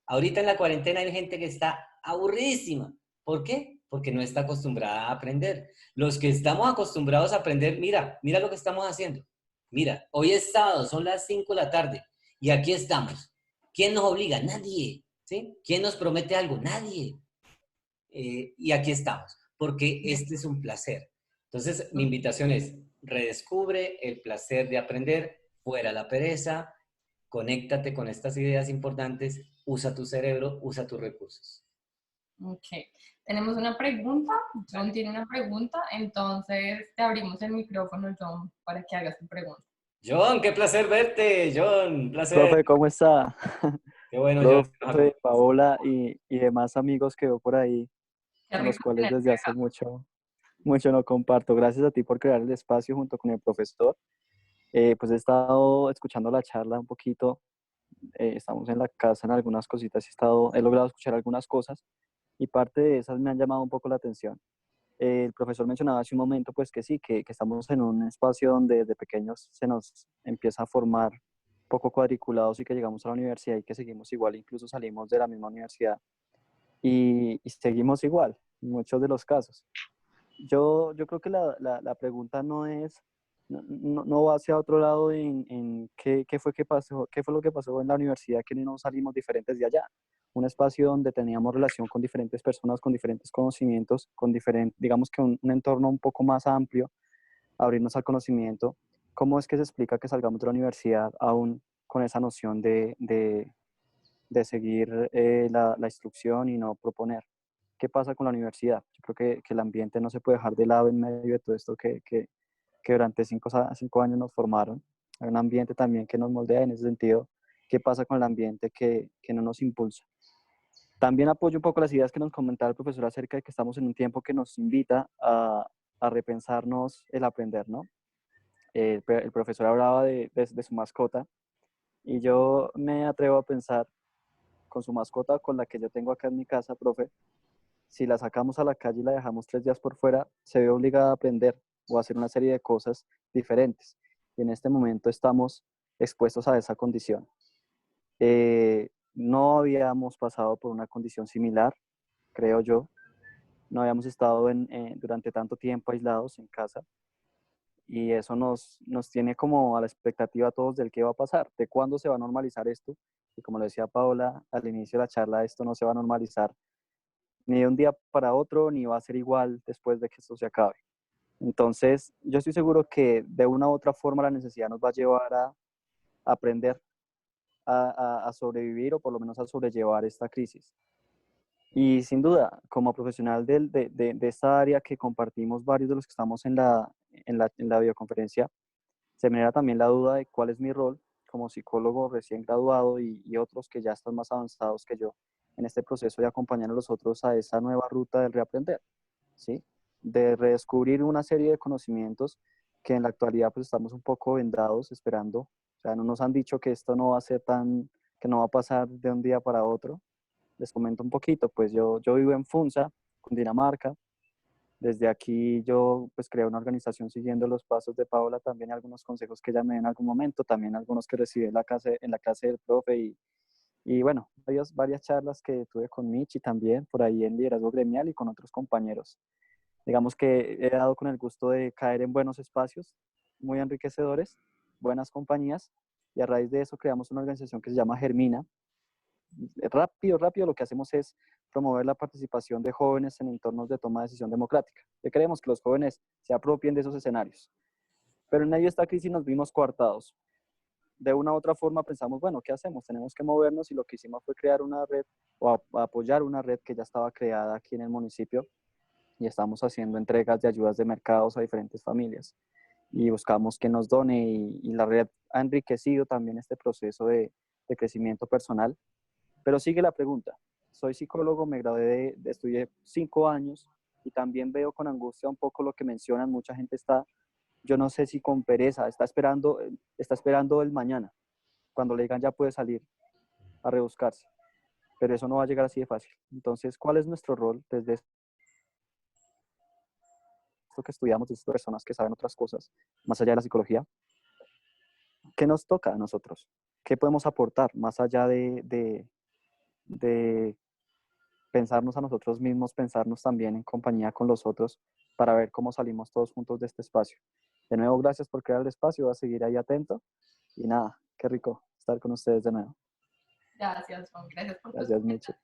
Speaker 3: Ahorita en la cuarentena hay gente que está aburridísima. ¿Por qué? Porque no está acostumbrada a aprender. Los que estamos acostumbrados a aprender, mira, mira lo que estamos haciendo. Mira, hoy es sábado, son las 5 de la tarde y aquí estamos. ¿Quién nos obliga? Nadie. ¿Sí? ¿Quién nos promete algo? Nadie. Y aquí estamos, porque este es un placer. Entonces, mi invitación es, redescubre el placer de aprender, fuera la pereza, conéctate con estas ideas importantes, usa tu cerebro, usa tus recursos.
Speaker 2: Ok, tenemos una pregunta, John tiene una pregunta, entonces te abrimos el micrófono, John, para que hagas tu pregunta.
Speaker 3: John, qué placer verte, John, un placer.
Speaker 4: Profe, ¿cómo está?
Speaker 3: Qué bueno, John, que nos
Speaker 4: Profe, Paola y demás amigos que veo por ahí,
Speaker 2: Qué
Speaker 4: con los
Speaker 2: rico
Speaker 4: cuales
Speaker 2: tenerte
Speaker 4: desde hace
Speaker 2: acá.
Speaker 4: mucho no comparto. Gracias a ti por crear el espacio junto con el profesor. Pues he estado escuchando la charla un poquito. Estamos en la casa en algunas cositas. He logrado escuchar algunas cosas y parte de esas me han llamado un poco la atención. El profesor mencionaba hace un momento, pues que sí, que estamos en un espacio donde desde pequeños se nos empieza a formar poco cuadriculados y que llegamos a la universidad y que seguimos igual, incluso salimos de la misma universidad y seguimos igual en muchos de los casos. Yo creo que la pregunta no es, no va hacia otro lado en qué fue que pasó, qué fue lo que pasó en la universidad, que no salimos diferentes de allá. Un espacio donde teníamos relación con diferentes personas, con diferentes conocimientos, con diferentes, digamos que un entorno un poco más amplio, abrirnos al conocimiento. ¿Cómo es que se explica que salgamos de la universidad aún con esa noción de seguir la instrucción y no proponer? ¿Qué pasa con la universidad? Yo creo que el ambiente no se puede dejar de lado en medio de todo esto que durante 5 años nos formaron. Hay un ambiente también que nos moldea en ese sentido. ¿Qué pasa con el ambiente que no nos impulsa? También apoyo un poco las ideas que nos comentaba el profesor acerca de que estamos en un tiempo que nos invita a repensarnos el aprender, ¿no? El profesor hablaba de su mascota y yo me atrevo a pensar con su mascota, con la que yo tengo acá en mi casa, profe, si la sacamos a la calle y la dejamos 3 días por fuera, se ve obligada a aprender o a hacer una serie de cosas diferentes. Y en este momento estamos expuestos a esa condición. No habíamos pasado por una condición similar, creo yo. No habíamos estado durante tanto tiempo aislados en casa. Y eso nos tiene como a la expectativa a todos del qué va a pasar, de cuándo se va a normalizar esto. Y como lo decía Paola al inicio de la charla, esto no se va a normalizar ni de un día para otro, ni va a ser igual después de que esto se acabe. Entonces, yo estoy seguro que de una u otra forma la necesidad nos va a llevar a aprender a sobrevivir o por lo menos a sobrellevar esta crisis. Y sin duda, como profesional de esta área que compartimos varios de los que estamos en la videoconferencia, se me genera también la duda de cuál es mi rol como psicólogo recién graduado y otros que ya están más avanzados que yo en este proceso de acompañar a los otros a esa nueva ruta del reaprender, ¿sí? De redescubrir una serie de conocimientos que en la actualidad pues estamos un poco vendados esperando. O sea, no nos han dicho que esto no va a ser que no va a pasar de un día para otro. Les comento un poquito, pues yo vivo en Funza, Cundinamarca. Desde aquí yo pues creé una organización siguiendo los pasos de Paola, también algunos consejos que ella me dio en algún momento, también algunos que recibí en la clase del profe y bueno, varias charlas que tuve con Michi también por ahí en liderazgo gremial y con otros compañeros. Digamos que he dado con el gusto de caer en buenos espacios, muy enriquecedores, buenas compañías y a raíz de eso creamos una organización que se llama Germina. Rápido, lo que hacemos es promover la participación de jóvenes en entornos de toma de decisión democrática. Que queremos que los jóvenes se apropien de esos escenarios. Pero en medio de esta crisis nos vimos coartados. De una u otra forma pensamos, bueno, ¿qué hacemos? Tenemos que movernos y lo que hicimos fue crear una red o apoyar una red que ya estaba creada aquí en el municipio y estamos haciendo entregas de ayudas de mercados a diferentes familias y buscamos que nos done y la red ha enriquecido también este proceso de crecimiento personal. Pero sigue la pregunta. Soy psicólogo, me gradué, estudié 5 años y también veo con angustia un poco lo que mencionan. Mucha gente está, yo no sé si con pereza, está esperando el mañana, cuando le digan ya puede salir a rebuscarse. Pero eso no va a llegar así de fácil. Entonces, ¿cuál es nuestro rol desde esto que estudiamos, de estas personas que saben otras cosas, más allá de la psicología? ¿Qué nos toca a nosotros? ¿Qué podemos aportar más allá de pensarnos a nosotros mismos, pensarnos también en compañía con los otros para ver cómo salimos todos juntos de este espacio? De nuevo, gracias por crear el espacio, voy a seguir ahí atento y nada, qué rico estar con ustedes de nuevo.
Speaker 2: Gracias, Juan. Gracias por tu
Speaker 4: Gracias,
Speaker 2: escucha.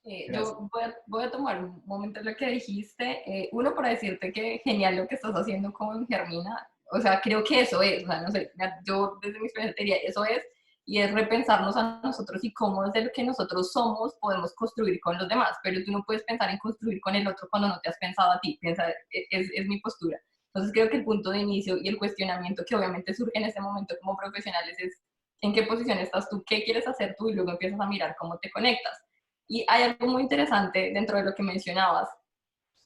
Speaker 4: Michi.
Speaker 2: Yo voy a tomar un momento lo que dijiste. Uno, para decirte que genial lo que estás haciendo con Germina. O sea, creo que eso es, o sea, no sé, yo desde mi experiencia diría, eso es, y es repensarnos a nosotros y cómo desde lo que nosotros somos podemos construir con los demás. Pero tú no puedes pensar en construir con el otro cuando no te has pensado a ti. Es mi postura. Entonces creo que el punto de inicio y el cuestionamiento que obviamente surge en este momento como profesionales es en qué posición estás tú, qué quieres hacer tú y luego empiezas a mirar cómo te conectas. Y hay algo muy interesante dentro de lo que mencionabas,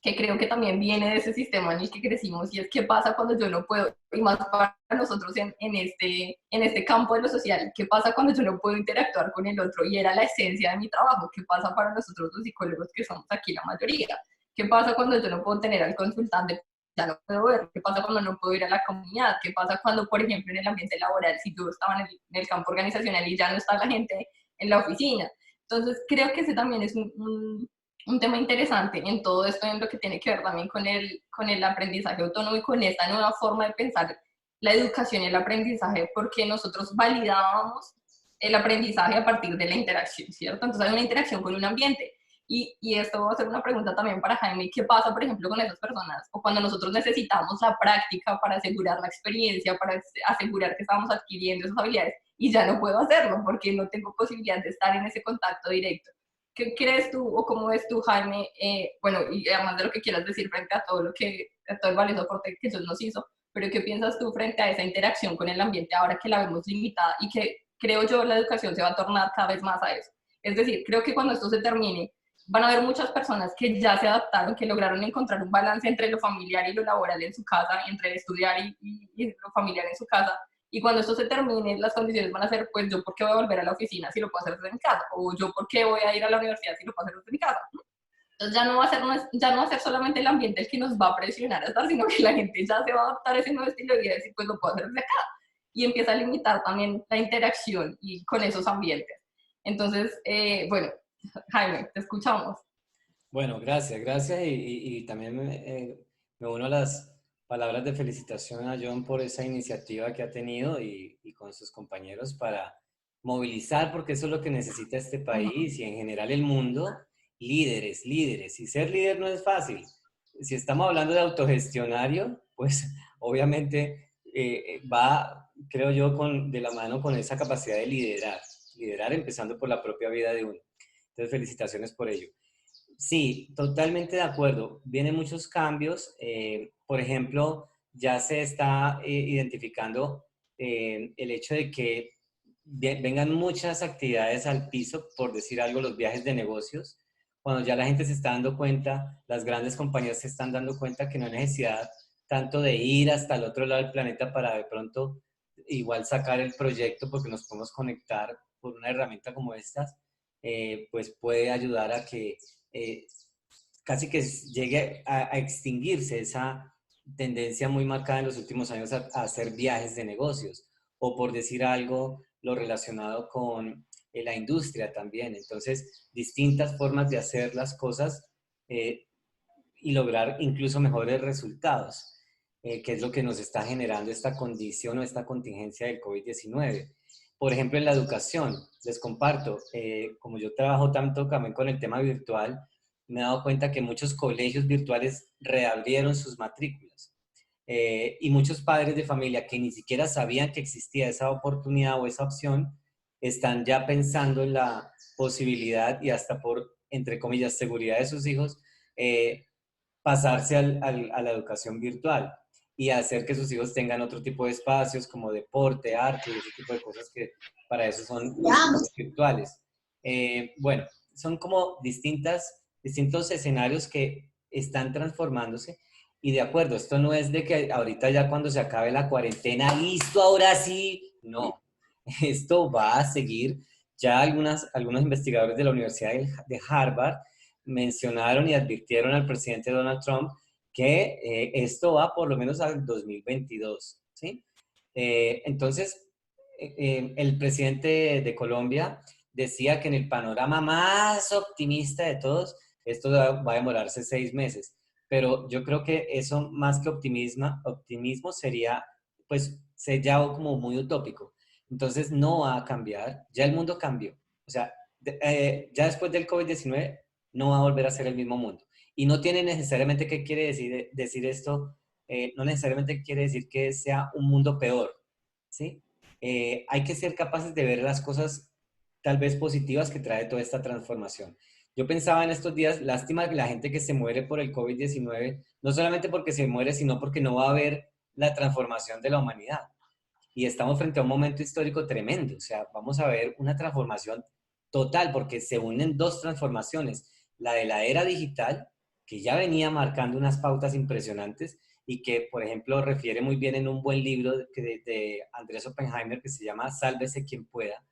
Speaker 2: que creo que también viene de ese sistema en el que crecimos, y es qué pasa cuando yo no puedo, y más para nosotros en este campo de lo social, qué pasa cuando yo no puedo interactuar con el otro, y era la esencia de mi trabajo, qué pasa para nosotros los psicólogos que somos aquí la mayoría, qué pasa cuando yo no puedo tener al consultante, ya no puedo ver, qué pasa cuando no puedo ir a la comunidad, qué pasa cuando, por ejemplo, en el ambiente laboral, si yo estaba en el campo organizacional y ya no está la gente en la oficina. Entonces creo que ese también es un tema interesante en todo esto, en lo que tiene que ver también con el aprendizaje autónomo y con esta nueva forma de pensar la educación y el aprendizaje, porque nosotros validábamos el aprendizaje a partir de la interacción, ¿cierto? Entonces hay una interacción con un ambiente. Y esto va a ser una pregunta también para Jaime, ¿qué pasa, por ejemplo, con esas personas? O cuando nosotros necesitamos la práctica para asegurar la experiencia, para asegurar que estamos adquiriendo esas habilidades, y ya no puedo hacerlo porque no tengo posibilidad de estar en ese contacto directo. ¿Qué crees tú o cómo ves tú, Jaime? Bueno, y además de lo que quieras decir frente a todo a todo el valioso aporte que Jesús nos hizo, pero ¿qué piensas tú frente a esa interacción con el ambiente ahora que la vemos limitada y que creo yo la educación se va a tornar cada vez más a eso? Es decir, creo que cuando esto se termine, van a haber muchas personas que ya se adaptaron, que lograron encontrar un balance entre lo familiar y lo laboral en su casa, entre estudiar y lo familiar en su casa, y cuando esto se termine, las condiciones van a ser, pues, ¿yo por qué voy a volver a la oficina si lo puedo hacer desde mi casa? O ¿yo por qué voy a ir a la universidad si lo puedo hacer desde mi casa? Entonces ya no va a ser solamente el ambiente el que nos va a presionar a estar, sino que la gente ya se va a adaptar a ese nuevo estilo de vida y decir, pues lo puedo hacer desde acá. Y empieza a limitar también la interacción y con esos ambientes. Entonces, bueno, Jaime, te escuchamos.
Speaker 3: Bueno, gracias, gracias y también me uno a las palabras de felicitación a John por esa iniciativa que ha tenido y con sus compañeros para movilizar, porque eso es lo que necesita este país y en general el mundo, líderes, líderes. Y ser líder no es fácil. Si estamos hablando de autogestionario, pues obviamente va, creo yo, de la mano con esa capacidad de liderar, liderar empezando por la propia vida de uno. Entonces, felicitaciones por ello. Sí, totalmente de acuerdo. Vienen muchos cambios. Por ejemplo, ya se está identificando el hecho de que vengan muchas actividades al piso, por decir algo, los viajes de negocios, cuando ya la gente se está dando cuenta, las grandes compañías se están dando cuenta que no hay necesidad tanto de ir hasta el otro lado del planeta para de pronto igual sacar el proyecto porque nos podemos conectar por una herramienta como estas, pues puede ayudar a que casi que llegue a extinguirse esa tendencia muy marcada en los últimos años a hacer viajes de negocios, o por decir algo, lo relacionado con la industria también. Entonces, distintas formas de hacer las cosas y lograr incluso mejores resultados, que es lo que nos está generando esta condición o esta contingencia del COVID-19. Por ejemplo, en la educación, les comparto, como yo trabajo tanto también con el tema virtual, me he dado cuenta que muchos colegios virtuales reabrieron sus matrículas. Y muchos padres de familia que ni siquiera sabían que existía esa oportunidad o esa opción, están ya pensando en la posibilidad y hasta por, entre comillas, seguridad de sus hijos, pasarse a la educación virtual y hacer que sus hijos tengan otro tipo de espacios como deporte, arte y ese tipo de cosas que para eso son los cursos virtuales. Bueno, son como distintos escenarios que están transformándose y de acuerdo, esto no es de que ahorita ya cuando se acabe la cuarentena, listo, ahora sí, no, esto va a seguir. Ya algunos investigadores de la Universidad de Harvard mencionaron y advirtieron al presidente Donald Trump que esto va por lo menos al 2022, ¿sí? Entonces, el presidente de Colombia decía que en el panorama más optimista de todos, esto va a demorarse 6 meses. Pero yo creo que eso más que optimismo sería, pues, ya como muy utópico. Entonces, no va a cambiar. Ya el mundo cambió. O sea, ya después del COVID-19 no va a volver a ser el mismo mundo. Y no tiene necesariamente qué quiere decir esto, no necesariamente quiere decir que sea un mundo peor, ¿sí? Hay que ser capaces de ver las cosas tal vez positivas que trae toda esta transformación. Yo pensaba en estos días, lástima que la gente que se muere por el COVID-19, no solamente porque se muere, sino porque no va a haber la transformación de la humanidad. Y estamos frente a un momento histórico tremendo, o sea, vamos a ver una transformación total, porque se unen dos transformaciones, la de la era digital, que ya venía marcando unas pautas impresionantes y que, por ejemplo, refiere muy bien en un buen libro de Andrés Oppenheimer que se llama Sálvese quien pueda,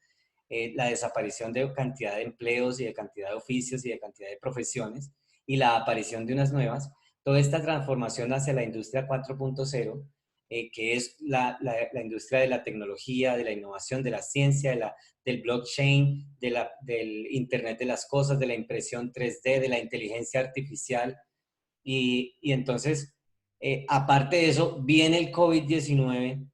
Speaker 3: la desaparición de cantidad de empleos y de cantidad de oficios y de cantidad de profesiones y la aparición de unas nuevas, toda esta transformación hacia la industria 4.0, que es la industria de la tecnología, de la innovación, de la ciencia, del blockchain, del Internet de las cosas, de la impresión 3D, de la inteligencia artificial. Y entonces, aparte de eso, viene el COVID-19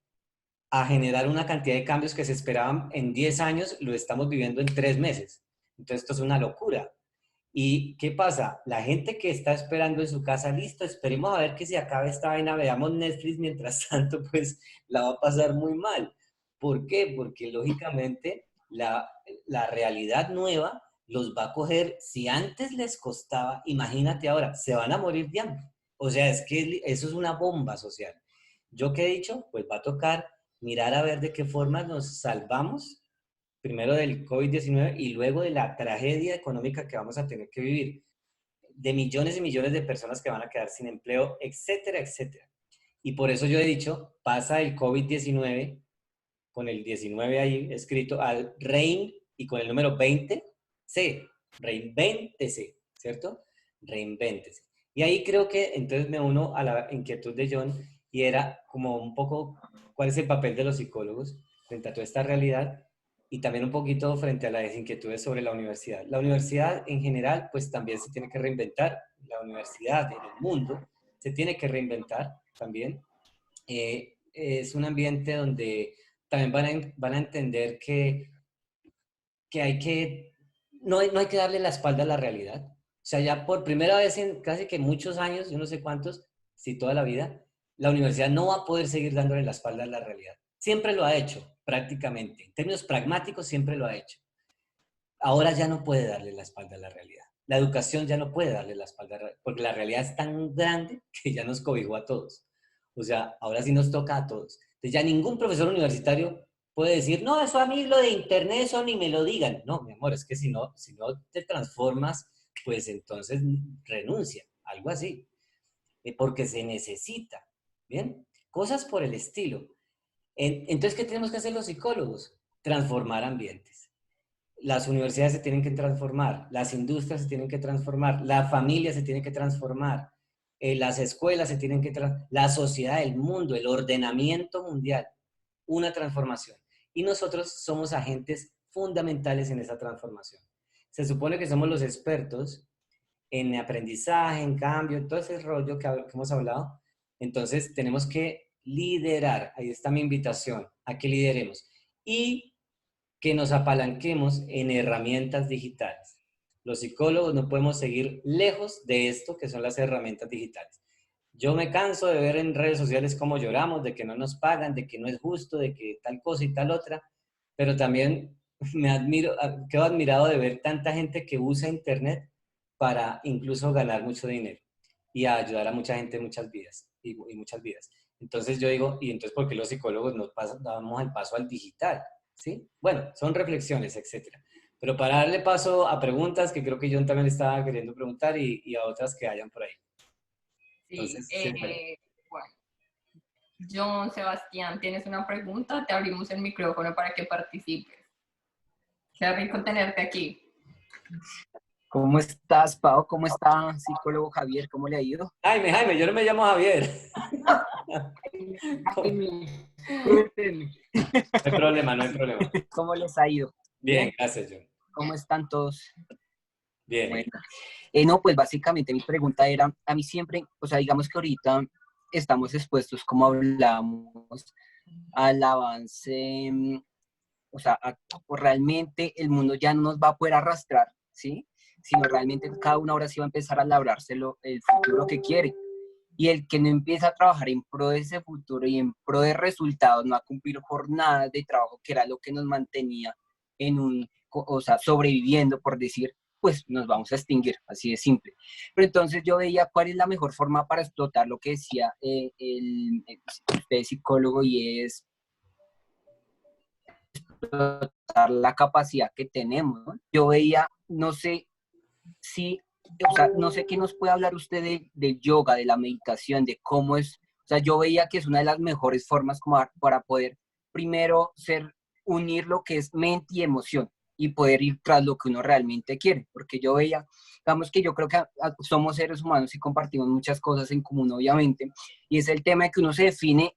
Speaker 3: a generar una cantidad de cambios que se esperaban en 10 años, lo estamos viviendo en 3 meses. Entonces, esto es una locura. ¿Y qué pasa? La gente que está esperando en su casa, listo, esperemos a ver que se acabe esta vaina, veamos Netflix, mientras tanto, pues la va a pasar muy mal. ¿Por qué? Porque lógicamente la realidad nueva los va a coger, si antes les costaba, imagínate ahora, se van a morir de hambre. O sea, es que eso es una bomba social. ¿Yo qué he dicho? Pues va a tocar mirar a ver de qué forma nos salvamos primero del COVID-19 y luego de la tragedia económica que vamos a tener que vivir, de millones y millones de personas que van a quedar sin empleo, etcétera, etcétera. Y por eso yo he dicho, pasa el COVID-19, con el 19 ahí escrito, al REIN y con el número 20C, reinvéntese, ¿cierto? Reinvéntese. Y ahí creo que entonces me uno a la inquietud de John y era como un poco, ¿cuál es el papel de los psicólogos frente a toda esta realidad? Y también un poquito frente a las inquietudes sobre la universidad. La universidad en general, pues también se tiene que reinventar. La universidad en el mundo se tiene que reinventar también. Es un ambiente donde también van a entender que hay que, no hay que darle la espalda a la realidad. O sea, ya por primera vez en casi que muchos años, yo no sé cuántos, si toda la vida, la universidad no va a poder seguir dándole la espalda a la realidad. Siempre lo ha hecho, prácticamente. En términos pragmáticos, siempre lo ha hecho. Ahora ya no puede darle la espalda a la realidad. La educación ya no puede darle la espalda, porque la realidad es tan grande que ya nos cobijó a todos. O sea, ahora sí nos toca a todos. Entonces ya ningún profesor universitario puede decir, no, eso a mí lo de internet, eso ni me lo digan. No, mi amor, es que si no te transformas, pues entonces renuncia, algo así. Porque se necesita, ¿bien? Cosas por el estilo. Entonces, ¿qué tenemos que hacer los psicólogos? Transformar ambientes. Las universidades se tienen que transformar, las industrias se tienen que transformar, la familia se tiene que transformar, las escuelas se tienen que transformar, la sociedad, el mundo, el ordenamiento mundial, una transformación. Y nosotros somos agentes fundamentales en esa transformación. Se supone que somos los expertos en aprendizaje, en cambio, en todo ese rollo que hemos hablado. Entonces, tenemos que liderar. Ahí está mi invitación, a que lideremos. Y que nos apalanquemos en herramientas digitales. Los psicólogos no podemos seguir lejos de esto que son las herramientas digitales. Yo me canso de ver en redes sociales cómo lloramos, de que no nos pagan, de que no es justo, de que tal cosa y tal otra, pero también quedo admirado de ver tanta gente que usa Internet para incluso ganar mucho dinero y a ayudar a mucha gente, muchas vidas y muchas vidas. Entonces yo digo, ¿y entonces por qué los psicólogos nos damos el paso al digital? ¿Sí? Bueno, son reflexiones, etcétera. Pero para darle paso a preguntas que creo que John también estaba queriendo preguntar y a otras que hayan por ahí.
Speaker 2: Sí,
Speaker 3: Entonces,
Speaker 2: bueno, John, Sebastián, ¿tienes una pregunta? Te abrimos el micrófono para que participes. Qué rico tenerte aquí.
Speaker 5: ¿Cómo estás, Pau? ¿Cómo está, psicólogo Javier? ¿Cómo le ha ido?
Speaker 3: Jaime, yo no me llamo Javier.
Speaker 5: Cuéntenme.
Speaker 3: No hay problema, no hay problema.
Speaker 5: ¿Cómo les ha ido?
Speaker 3: Bien, gracias, John.
Speaker 5: ¿Cómo están todos?
Speaker 3: Bien.
Speaker 5: Bueno. No, pues básicamente mi pregunta era, a mí siempre, o sea, digamos que ahorita estamos expuestos, como hablamos, al avance, o sea, realmente el mundo ya no nos va a poder arrastrar, ¿sí? Sino realmente cada uno ahora sí va a empezar a labrárselo el futuro que quiere. Y el que no empieza a trabajar en pro de ese futuro y en pro de resultados, no a cumplir jornadas de trabajo, que era lo que nos mantenía en o sea, sobreviviendo, por decir, pues nos vamos a extinguir, así de simple. Pero entonces yo veía cuál es la mejor forma para explotar lo que decía usted es psicólogo, y es explotar la capacidad que tenemos, ¿no? Yo veía, no sé si, o sea, no sé qué nos puede hablar usted del yoga, de la meditación, de cómo es, o sea, yo veía que es una de las mejores formas como para poder primero unir lo que es mente y emoción y poder ir tras lo que uno realmente quiere, porque yo veía, digamos que yo creo que somos seres humanos y compartimos muchas cosas en común, obviamente, y es el tema de que uno se define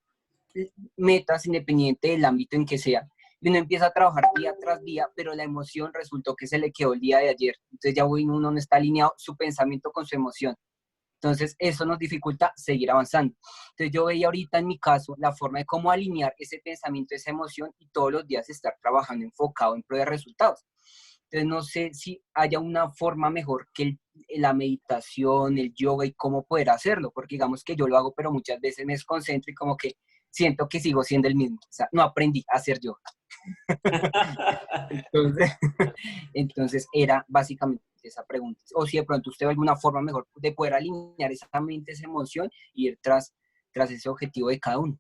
Speaker 5: metas independiente del ámbito en que sea, y uno empieza a trabajar día tras día, pero la emoción resultó que se le quedó el día de ayer, entonces ya uno no está alineado su pensamiento con su emoción, entonces eso nos dificulta seguir avanzando. Entonces yo veía ahorita en mi caso la forma de cómo alinear ese pensamiento, esa emoción, y todos los días estar trabajando enfocado en pro de resultados. Entonces no sé si haya una forma mejor que la meditación, el yoga, y cómo poder hacerlo, porque digamos que yo lo hago, pero muchas veces me desconcentro y como que siento que sigo siendo el mismo, o sea, no aprendí a hacer yoga. Entonces, entonces era básicamente esa pregunta. O si de pronto usted ve alguna forma mejor de poder alinear esa mente, esa emoción, y ir tras ese objetivo de cada uno.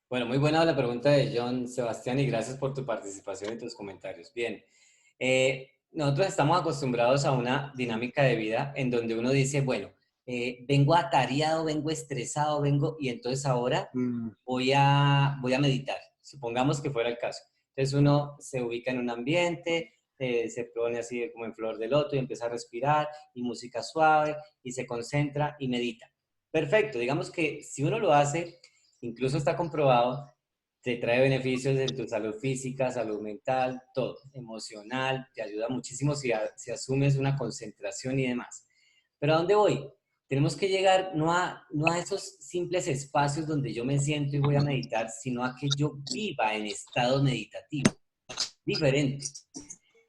Speaker 3: Bueno, muy buena la pregunta de John Sebastián y gracias por tu participación y tus comentarios. Bien, nosotros estamos acostumbrados a una dinámica de vida en donde uno dice, bueno, vengo atareado, vengo estresado, y entonces ahora voy a meditar. Supongamos que fuera el caso. Entonces uno se ubica en un ambiente, se pone así como en flor de loto y empieza a respirar, y música suave, y se concentra y medita. Perfecto, digamos que si uno lo hace, incluso está comprobado, te trae beneficios en tu salud física, salud mental, todo, emocional, te ayuda muchísimo si asumes una concentración y demás. Pero ¿a dónde voy? Tenemos que llegar no a esos simples espacios donde yo me siento y voy a meditar, sino a que yo viva en estado meditativo, diferente.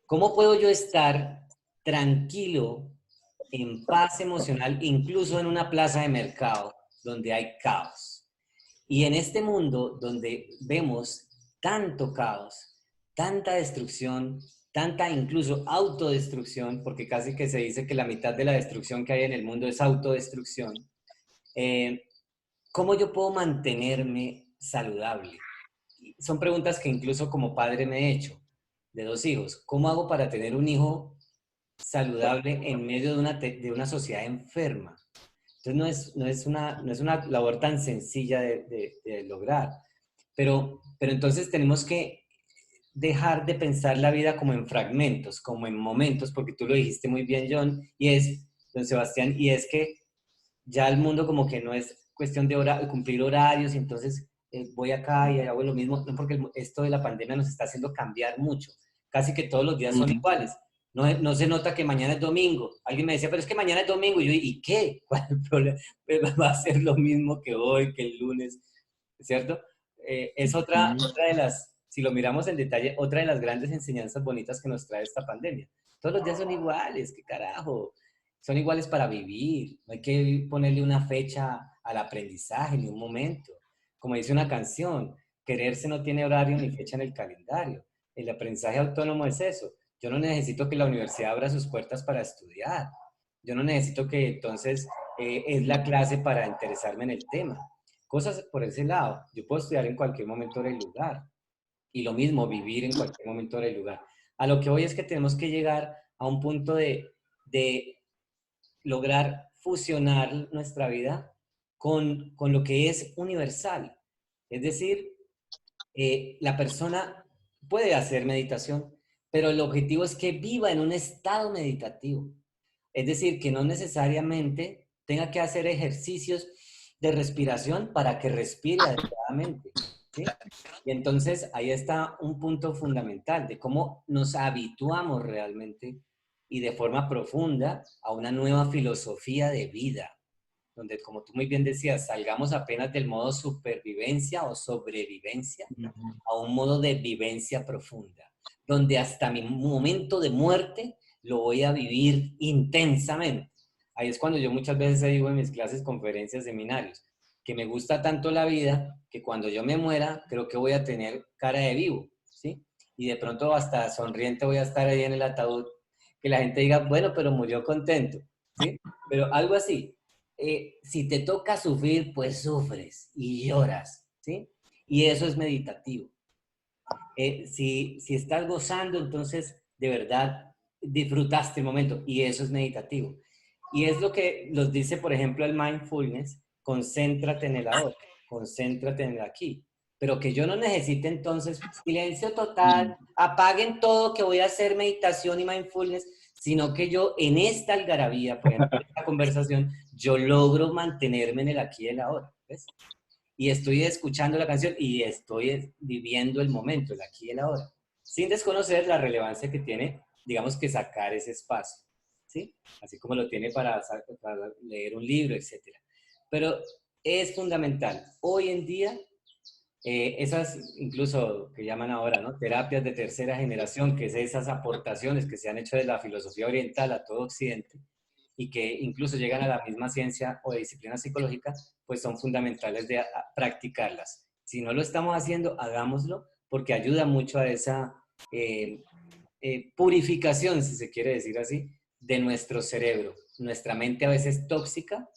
Speaker 3: ¿Cómo puedo yo estar tranquilo, en paz emocional, incluso en una plaza de mercado donde hay caos? Y en este mundo donde vemos tanto caos, tanta destrucción, tanta incluso autodestrucción, porque casi que se dice que la mitad de la destrucción que hay en el mundo es autodestrucción, ¿cómo yo puedo mantenerme saludable? Son preguntas que incluso como padre me he hecho, de 2 hijos. ¿Cómo hago para tener un hijo saludable en medio de una sociedad enferma? Entonces no es una labor tan sencilla de lograr, pero entonces tenemos que dejar de pensar la vida como en fragmentos, como en momentos, porque tú lo dijiste muy bien, John, don Sebastián, y es que ya el mundo como que no es cuestión de cumplir horarios, y entonces voy acá y hago lo mismo, no, porque esto de la pandemia nos está haciendo cambiar mucho, casi que todos los días son iguales. No se nota que mañana es domingo. Alguien me decía, pero es que mañana es domingo. Y yo, ¿y qué? ¿Cuál es el problema? Va a ser lo mismo que hoy, que el lunes, ¿cierto? Es otra de las, si lo miramos en detalle, otra de las grandes enseñanzas bonitas que nos trae esta pandemia. Todos los días son iguales, ¿qué carajo? Son iguales para vivir. No hay que ponerle una fecha al aprendizaje, ni un momento. Como dice una canción, quererse no tiene horario ni fecha en el calendario. El aprendizaje autónomo es eso. Yo no necesito que la universidad abra sus puertas para estudiar. Yo no necesito que entonces es la clase para interesarme en el tema. Cosas por ese lado. Yo puedo estudiar en cualquier momento hora y lugar. Y lo mismo, vivir en cualquier momento hora y lugar. A lo que hoy es que tenemos que llegar a un punto de lograr fusionar nuestra vida con lo que es universal. Es decir, la persona puede hacer meditación, pero el objetivo es que viva en un estado meditativo. Es decir, que no necesariamente tenga que hacer ejercicios de respiración para que respire adecuadamente, ¿sí? Y entonces ahí está un punto fundamental de cómo nos habituamos realmente y de forma profunda a una nueva filosofía de vida, donde, como tú muy bien decías, salgamos apenas del modo supervivencia o sobrevivencia a un modo de vivencia profunda, donde hasta mi momento de muerte lo voy a vivir intensamente. Ahí es cuando yo muchas veces digo en mis clases, conferencias, seminarios, que me gusta tanto la vida que cuando yo me muera creo que voy a tener cara de vivo, ¿sí? Y de pronto hasta sonriente voy a estar ahí en el ataúd, que la gente diga, bueno, pero murió contento, ¿sí? Pero algo así. Si te toca sufrir, pues sufres y lloras, ¿sí? Y eso es meditativo. Si estás gozando, entonces de verdad disfrutaste el momento y eso es meditativo. Y es lo que nos dice, por ejemplo, el mindfulness, concéntrate en el ahora, concéntrate en el aquí. Pero que yo no necesite entonces silencio total, apaguen todo que voy a hacer meditación y mindfulness, sino que yo en esta algarabía, por ejemplo, en esta conversación, yo logro mantenerme en el aquí y el ahora, ¿ves? Y estoy escuchando la canción y estoy viviendo el momento, el aquí y el ahora, sin desconocer la relevancia que tiene, digamos, que sacar ese espacio, ¿sí? Así como lo tiene para leer un libro, etc. Pero es fundamental. Hoy en día, esas incluso que llaman ahora, ¿no? Terapias de tercera generación, que es esas aportaciones que se han hecho de la filosofía oriental a todo Occidente, y que incluso llegan a la misma ciencia o de disciplina psicológica, pues son fundamentales de practicarlas. Si no lo estamos haciendo, hagámoslo, porque ayuda mucho a esa purificación, si se quiere decir así, de nuestro cerebro. Nuestra mente a veces tóxica,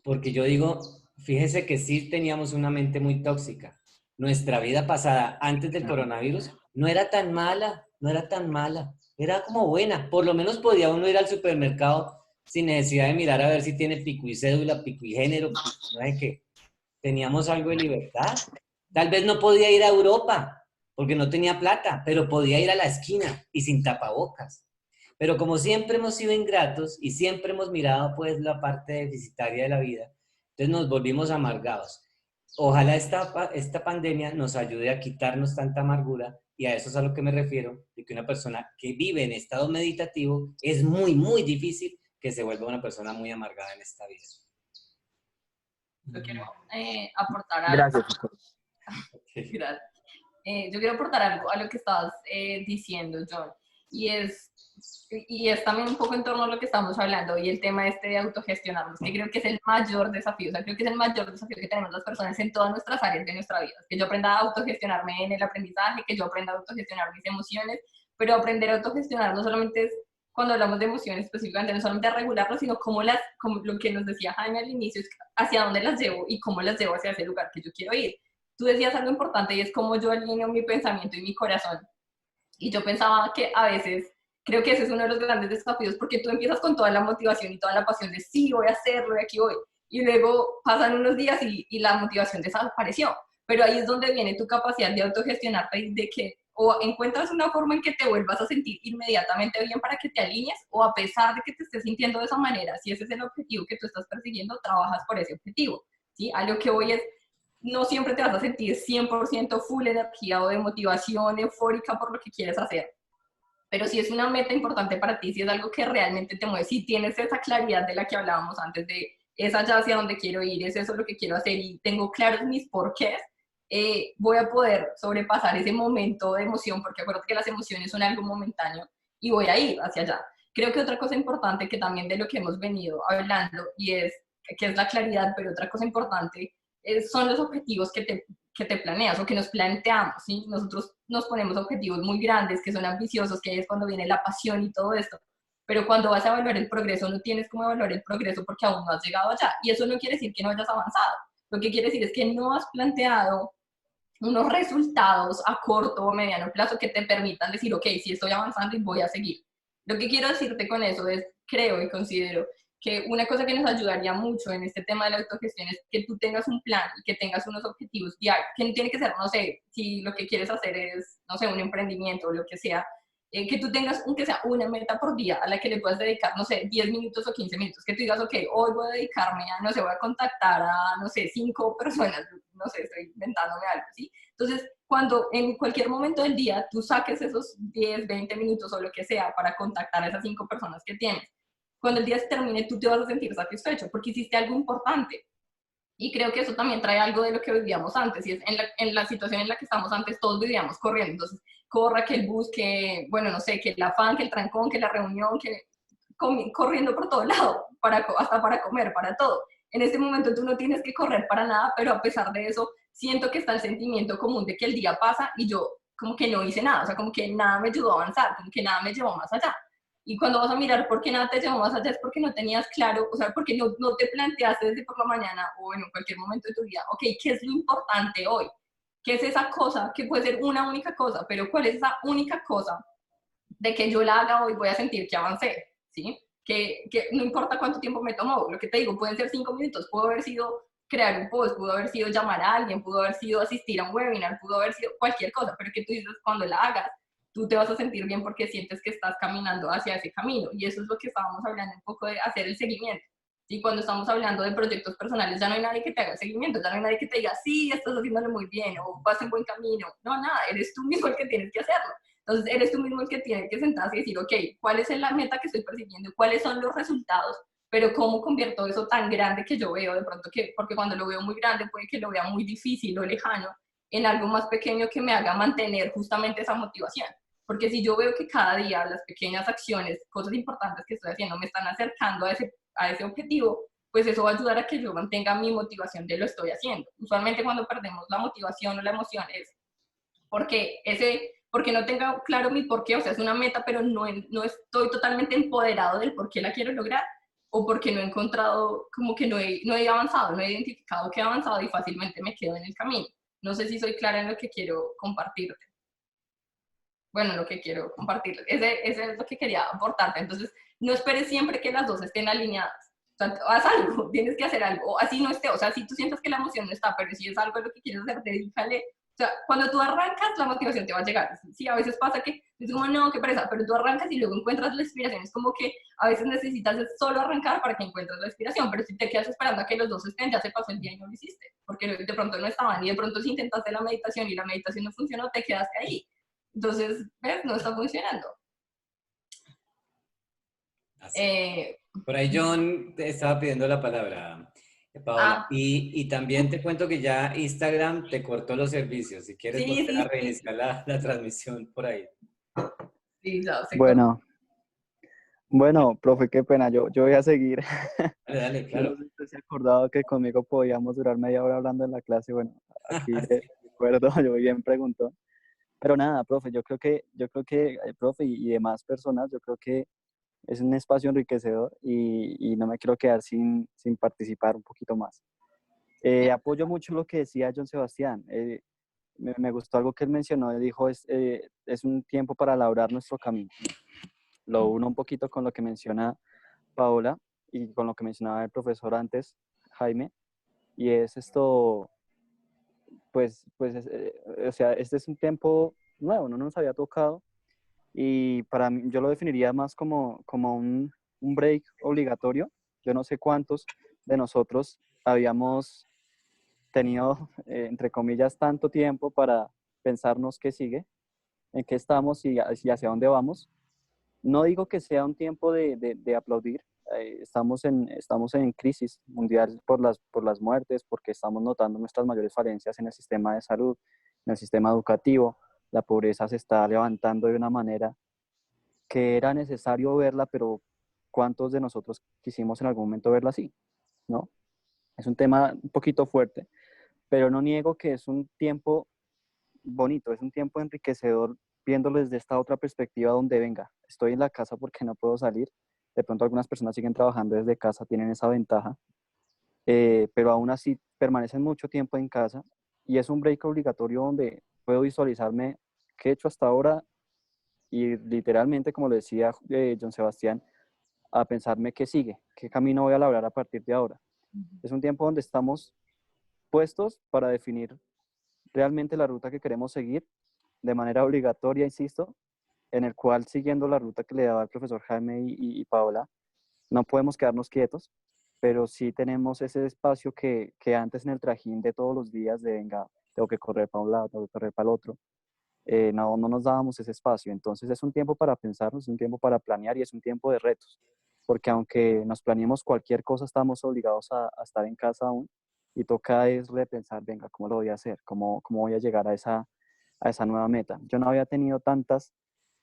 Speaker 3: porque yo digo, fíjese que sí teníamos una mente muy tóxica. Nuestra vida pasada, antes del coronavirus, no era tan mala, no era tan mala. Era como buena. Por lo menos podía uno ir al supermercado sin necesidad de mirar a ver si tiene pico y cédula, pico y género, no sé qué. Teníamos algo de libertad. Tal vez no podía ir a Europa porque no tenía plata, pero podía ir a la esquina y sin tapabocas. Pero como siempre hemos sido ingratos y siempre hemos mirado pues la parte deficitaria de la vida, entonces nos volvimos amargados. Ojalá esta pandemia nos ayude a quitarnos tanta amargura, y a eso es a lo que me refiero, de que una persona que vive en estado meditativo es muy, muy difícil que se vuelva una persona muy amargada en esta vida.
Speaker 2: Yo quiero aportar algo.
Speaker 5: Gracias.
Speaker 2: Gracias. Yo quiero aportar algo a lo que estabas diciendo, John, y es también un poco en torno a lo que estamos hablando y el tema este de autogestionarnos, que creo que es el mayor desafío, o sea, creo que es el mayor desafío que tenemos las personas en todas nuestras áreas de nuestra vida, que yo aprenda a autogestionarme en el aprendizaje, que yo aprenda a autogestionar mis emociones, pero aprender a autogestionar no solamente es, cuando hablamos de emociones específicamente, no solamente a regularlas, sino como lo que nos decía Jaime al inicio, es hacia dónde las llevo y cómo las llevo hacia ese lugar que yo quiero ir. Tú decías algo importante y es cómo yo alineo mi pensamiento y mi corazón. Y yo pensaba que a veces, creo que ese es uno de los grandes desafíos, porque tú empiezas con toda la motivación y toda la pasión de sí, voy a hacerlo, de aquí voy. Y luego pasan unos días y la motivación desapareció. Pero ahí es donde viene tu capacidad de autogestionarte y de que o encuentras una forma en que te vuelvas a sentir inmediatamente bien para que te alinees, o a pesar de que te estés sintiendo de esa manera, si ese es el objetivo que tú estás persiguiendo, trabajas por ese objetivo, ¿sí? A lo que voy es, no siempre te vas a sentir 100% full energía o de motivación eufórica por lo que quieres hacer. Pero si es una meta importante para ti, si es algo que realmente te mueve, si tienes esa claridad de la que hablábamos antes, de es allá hacia donde quiero ir, es eso lo que quiero hacer y tengo claros mis porqués, voy a poder sobrepasar ese momento de emoción, porque acuérdate que las emociones son algo momentáneo y voy a ir hacia allá. Creo que otra cosa importante que también de lo que hemos venido hablando y es que es la claridad, pero otra cosa importante son los objetivos que te planeas o que nos planteamos, ¿sí? Nosotros nos ponemos objetivos muy grandes, que son ambiciosos, que es cuando viene la pasión y todo esto, pero cuando vas a evaluar el progreso, no tienes cómo evaluar el progreso porque aún no has llegado allá, y eso no quiere decir que no hayas avanzado, lo que quiere decir es que no has planteado unos resultados a corto o mediano plazo que te permitan decir, ok, sí estoy avanzando y voy a seguir. Lo que quiero decirte con eso es, creo y considero que una cosa que nos ayudaría mucho en este tema de la autogestión es que tú tengas un plan y que tengas unos objetivos diarios, que no tiene que ser, no sé, si lo que quieres hacer es, no sé, un emprendimiento o lo que sea, que tú tengas, aunque sea una meta por día a la que le puedas dedicar, no sé, 10 minutos o 15 minutos, que tú digas, ok, hoy voy a dedicarme a, no sé, voy a contactar a, no sé, 5 personas, no sé, estoy inventándome algo, ¿sí? Entonces, cuando en cualquier momento del día tú saques esos 10, 20 minutos o lo que sea para contactar a esas 5 personas que tienes, cuando el día se termine, tú te vas a sentir satisfecho porque hiciste algo importante. Y creo que eso también trae algo de lo que vivíamos antes. Y es en la situación en la que estamos antes, todos vivíamos corriendo. Entonces, corra, que el bus, que, bueno, no sé, que el afán, que el trancón, que la reunión, que corriendo por todo lado, hasta para comer, para todo. En este momento tú no tienes que correr para nada, pero a pesar de eso, siento que está el sentimiento común de que el día pasa y yo como que no hice nada, o sea, como que nada me ayudó a avanzar, como que nada me llevó más allá. Y cuando vas a mirar por qué nada te llevó más allá es porque no tenías claro, o sea, porque no te planteaste desde por la mañana o en cualquier momento de tu vida, ok, ¿qué es lo importante hoy? ¿Qué es esa cosa que puede ser una única cosa? Pero ¿cuál es esa única cosa de que yo la haga hoy voy a sentir que avancé? ¿Sí? Que no importa cuánto tiempo me tomó, lo que te digo, pueden ser 5 minutos, pudo haber sido crear un post, pudo haber sido llamar a alguien, pudo haber sido asistir a un webinar, pudo haber sido cualquier cosa, pero que tú dices cuando la hagas, tú te vas a sentir bien porque sientes que estás caminando hacia ese camino. Y eso es lo que estábamos hablando un poco de hacer el seguimiento. Y cuando estamos hablando de proyectos personales, ya no hay nadie que te haga el seguimiento, ya no hay nadie que te diga, sí, estás haciéndolo muy bien o vas en buen camino. No, nada, eres tú mismo el que tienes que hacerlo. Entonces, eres tú mismo el que tiene que sentarse y decir, ok, ¿cuál es la meta que estoy persiguiendo? ¿Cuáles son los resultados? Pero ¿cómo convierto eso tan grande que yo veo de pronto? Porque cuando lo veo muy grande puede que lo vea muy difícil o lejano, en algo más pequeño que me haga mantener justamente esa motivación. Porque si yo veo que cada día las pequeñas acciones, cosas importantes que estoy haciendo me están acercando a ese objetivo, pues eso va a ayudar a que yo mantenga mi motivación de lo estoy haciendo. Usualmente cuando perdemos la motivación o la emoción es porque no tengo claro mi porqué, o sea, es una meta, pero no estoy totalmente empoderado del por qué la quiero lograr, o porque no he encontrado, como que no he avanzado, no he identificado que he avanzado y fácilmente me quedo en el camino. No sé si soy clara en lo que quiero compartirte. Bueno, lo que quiero compartir. Ese es lo que quería aportarte. Entonces, no esperes siempre que las dos estén alineadas. O sea, haz algo, tienes que hacer algo. Así no esté, o sea, si tú sientes que la emoción no está, pero si es algo de lo que quieres hacer, dedícale. O sea, cuando tú arrancas, la motivación te va a llegar. Sí, a veces pasa que es como, no, qué pereza, pero tú arrancas y luego encuentras la inspiración. Es como que a veces necesitas solo arrancar para que encuentres la inspiración, pero si te quedas esperando a que los dos estén, ya se pasó el día y no lo hiciste, porque de pronto no estaban, y de pronto si intentaste la meditación y la meditación no funcionó, te quedaste ahí. Entonces, ¿ves? No está funcionando.
Speaker 3: Por ahí John te estaba pidiendo la palabra, Paola. Y también te cuento que ya Instagram te cortó los servicios. Si quieres
Speaker 2: sí,
Speaker 3: volver a
Speaker 2: sí,
Speaker 3: reiniciar la transmisión por ahí.
Speaker 2: sí, ya se cortó.
Speaker 4: Bueno, profe, qué pena, yo voy a seguir.
Speaker 3: Dale, dale,
Speaker 4: Yo no
Speaker 3: claro.
Speaker 4: sé si usted se ha acordado que conmigo podíamos durar media hora hablando en la clase. Bueno, aquí le recuerdo, yo bien preguntó. Pero nada, profe, yo creo que profe y demás personas, yo creo que es un espacio enriquecedor y no me quiero quedar sin participar un poquito más. Apoyo mucho lo que decía John Sebastián. Me gustó algo que él mencionó, él dijo, es un tiempo para labrar nuestro camino. Lo uno un poquito con lo que menciona Paola y con lo que mencionaba el profesor antes, Jaime, y es esto, o sea, este es un tiempo nuevo, no nos había tocado y para mí yo lo definiría más como un break obligatorio. Yo no sé cuántos de nosotros habíamos tenido, entre comillas, tanto tiempo para pensarnos qué sigue, en qué estamos y hacia dónde vamos. No digo que sea un tiempo de aplaudir. Estamos en crisis mundial por las muertes, porque estamos notando nuestras mayores falencias en el sistema de salud, en el sistema educativo. La pobreza se está levantando de una manera que era necesario verla, pero ¿cuántos de nosotros quisimos en algún momento verla así? ¿No? Es un tema un poquito fuerte, pero no niego que es un tiempo bonito, es un tiempo enriquecedor viéndolo desde esta otra perspectiva donde venga. Estoy en la casa porque no puedo salir. De pronto algunas personas siguen trabajando desde casa, tienen esa ventaja, pero aún así permanecen mucho tiempo en casa y es un break obligatorio donde puedo visualizarme qué he hecho hasta ahora y literalmente, como lo decía John Sebastián, a pensarme qué sigue, qué camino voy a labrar a partir de ahora. Es un tiempo donde estamos puestos para definir realmente la ruta que queremos seguir de manera obligatoria, insisto, en el cual siguiendo la ruta que le daba el profesor Jaime y Paola, no podemos quedarnos quietos, pero sí tenemos ese espacio que antes en el trajín de todos los días de venga, tengo que correr para un lado, tengo que correr para el otro, no nos dábamos ese espacio. Entonces es un tiempo para pensarnos, es un tiempo para planear y es un tiempo de retos, porque aunque nos planeemos cualquier cosa, estamos obligados a estar en casa aún y toca es repensar, venga, ¿cómo lo voy a hacer? ¿Cómo voy a llegar a esa nueva meta? Yo no había tenido tantas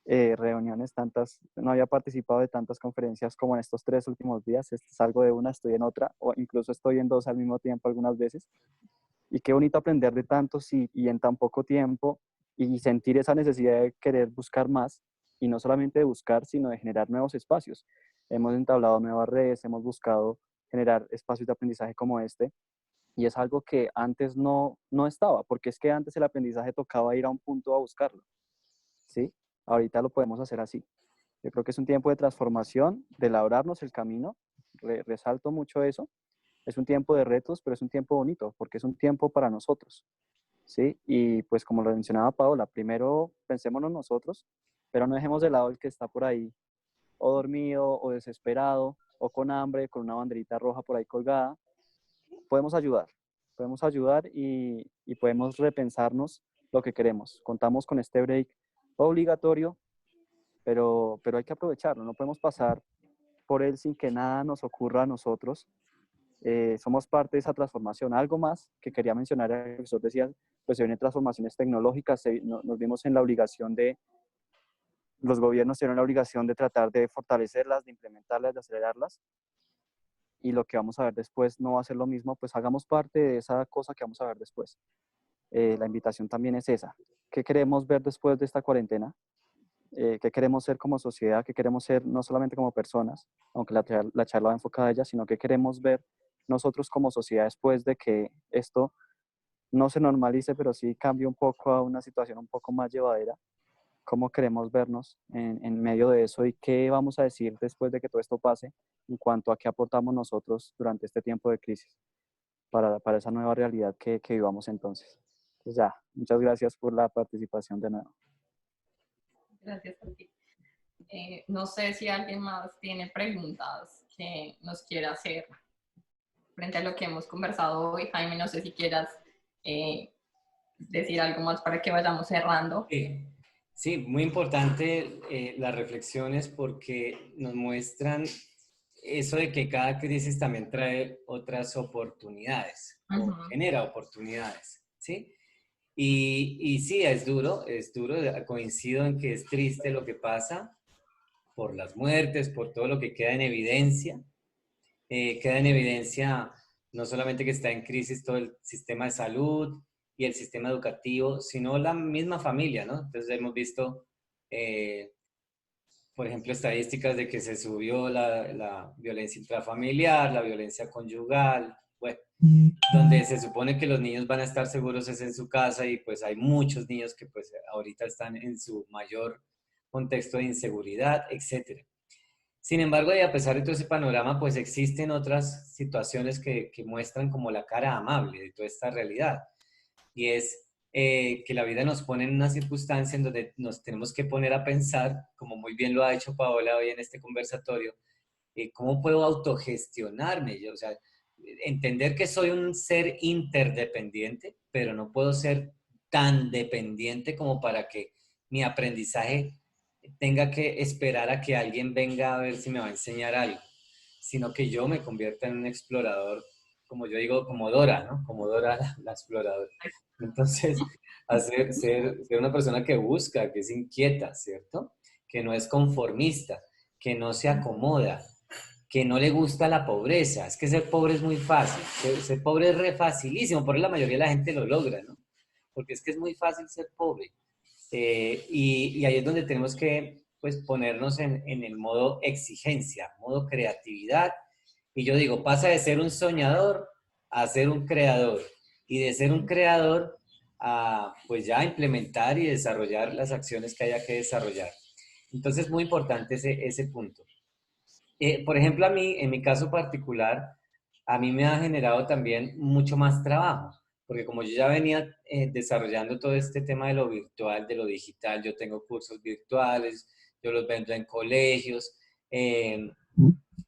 Speaker 4: reuniones, no había participado de tantas conferencias como en estos 3 últimos días. Salgo de una, estoy en otra, o incluso estoy en dos al mismo tiempo algunas veces. Y qué bonito aprender de tantos y en tan poco tiempo y sentir esa necesidad de querer buscar más, y no solamente de buscar, sino de generar nuevos espacios. Hemos entablado nuevas redes, hemos buscado generar espacios de aprendizaje como este, y es algo que antes no estaba, porque es que antes el aprendizaje tocaba ir a un punto a buscarlo, ¿sí? Ahorita lo podemos hacer así. Yo creo que es un tiempo de transformación, de labrarnos el camino, resalto mucho eso. Es un tiempo de retos, pero es un tiempo bonito, porque es un tiempo para nosotros, ¿sí? Y pues como lo mencionaba Paola, primero pensémonos nosotros, pero no dejemos de lado el que está por ahí, o dormido, o desesperado, o con hambre, con una banderita roja por ahí colgada. Podemos ayudar y podemos repensarnos lo que queremos. Contamos con este break obligatorio, pero hay que aprovecharlo, no podemos pasar por él sin que nada nos ocurra a nosotros. Somos parte de esa transformación. Algo más que quería mencionar, el profesor decía, pues se vienen transformaciones tecnológicas, nos vimos en la obligación los gobiernos tienen la obligación de tratar de fortalecerlas, de implementarlas, de acelerarlas, y lo que vamos a ver después no va a ser lo mismo, pues hagamos parte de esa cosa que vamos a ver después. La invitación también es esa. ¿Qué queremos ver después de esta cuarentena? ¿Qué queremos ser como sociedad? ¿Qué queremos ser no solamente como personas, aunque la charla va enfocada a ella, sino qué queremos ver nosotros como sociedad después de que esto no se normalice, pero sí cambie un poco a una situación un poco más llevadera? ¿Cómo queremos vernos en medio de eso y qué vamos a decir después de que todo esto pase en cuanto a qué aportamos nosotros durante este tiempo de crisis para esa nueva realidad que vivamos entonces? Pues ya, muchas gracias por la participación de nuevo.
Speaker 2: Gracias a ti. No sé si alguien más tiene preguntas que nos quiera hacer frente a lo que hemos conversado hoy. Jaime, no sé si quieras decir algo más para que vayamos cerrando.
Speaker 3: Sí, muy importante las reflexiones porque nos muestran eso de que cada crisis también trae otras oportunidades, o genera oportunidades, ¿sí? Y sí, es duro, coincido en que es triste lo que pasa por las muertes, por todo lo que queda en evidencia. Queda en evidencia no solamente que está en crisis todo el sistema de salud y el sistema educativo, sino la misma familia, ¿no? Entonces hemos visto, por ejemplo, estadísticas de que se subió la violencia intrafamiliar, la violencia conyugal, bueno, donde se supone que los niños van a estar seguros es en su casa y pues hay muchos niños que pues ahorita están en su mayor contexto de inseguridad, etcétera. Sin embargo, y a pesar de todo ese panorama, pues existen otras situaciones que muestran como la cara amable de toda esta realidad. Y es que la vida nos pone en una circunstancia en donde nos tenemos que poner a pensar, como muy bien lo ha hecho Paola hoy en este conversatorio, ¿cómo puedo autogestionarme? Yo, o sea, entender que soy un ser interdependiente, pero no puedo ser tan dependiente como para que mi aprendizaje tenga que esperar a que alguien venga a ver si me va a enseñar algo, sino que yo me convierta en un explorador, como yo digo, como Dora, ¿no? Como Dora la exploradora. Entonces, ser una persona que busca, que es inquieta, ¿cierto? Que no es conformista, que no se acomoda, que no le gusta la pobreza. Es que ser pobre es muy fácil, ser pobre es re facilísimo, por eso la mayoría de la gente lo logra, ¿no? Porque es que es muy fácil ser pobre. Y ahí es donde tenemos que pues, ponernos en el modo exigencia, modo creatividad. Y yo digo, pasa de ser un soñador a ser un creador. Y de ser un creador a pues ya implementar y desarrollar las acciones que haya que desarrollar. Entonces es muy importante ese punto. Por ejemplo, a mí, en mi caso particular, a mí me ha generado también mucho más trabajo, porque como yo ya venía desarrollando todo este tema de lo virtual, de lo digital, yo tengo cursos virtuales, yo los vendo en colegios.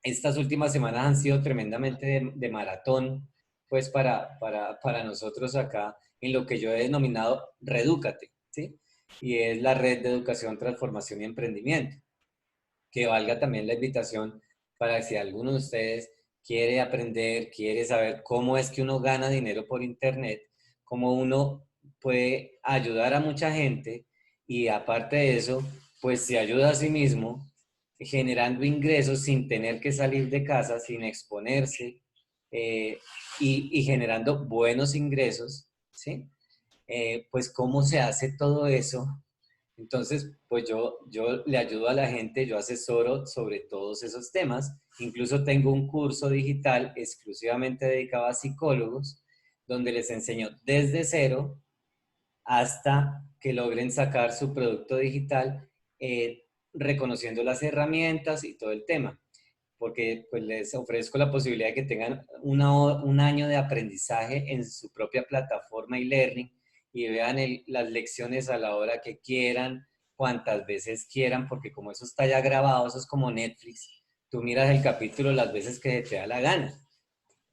Speaker 3: Estas últimas semanas han sido tremendamente de maratón, pues para nosotros acá, en lo que yo he denominado Redúcate, ¿sí? Y es la red de educación, transformación y emprendimiento. Que valga también la invitación para si alguno de ustedes quiere aprender, quiere saber cómo es que uno gana dinero por internet, cómo uno puede ayudar a mucha gente y aparte de eso, pues se ayuda a sí mismo generando ingresos sin tener que salir de casa, sin exponerse y generando buenos ingresos, ¿sí? pues cómo se hace todo eso. Entonces, pues yo le ayudo a la gente, yo asesoro sobre todos esos temas. Incluso tengo un curso digital exclusivamente dedicado a psicólogos, donde les enseño desde cero hasta que logren sacar su producto digital, reconociendo las herramientas y todo el tema. Porque pues, les ofrezco la posibilidad de que tengan un año de aprendizaje en su propia plataforma e-learning y vean las lecciones a la hora que quieran, cuantas veces quieran, porque como eso está ya grabado, eso es como Netflix, tú miras el capítulo las veces que te da la gana.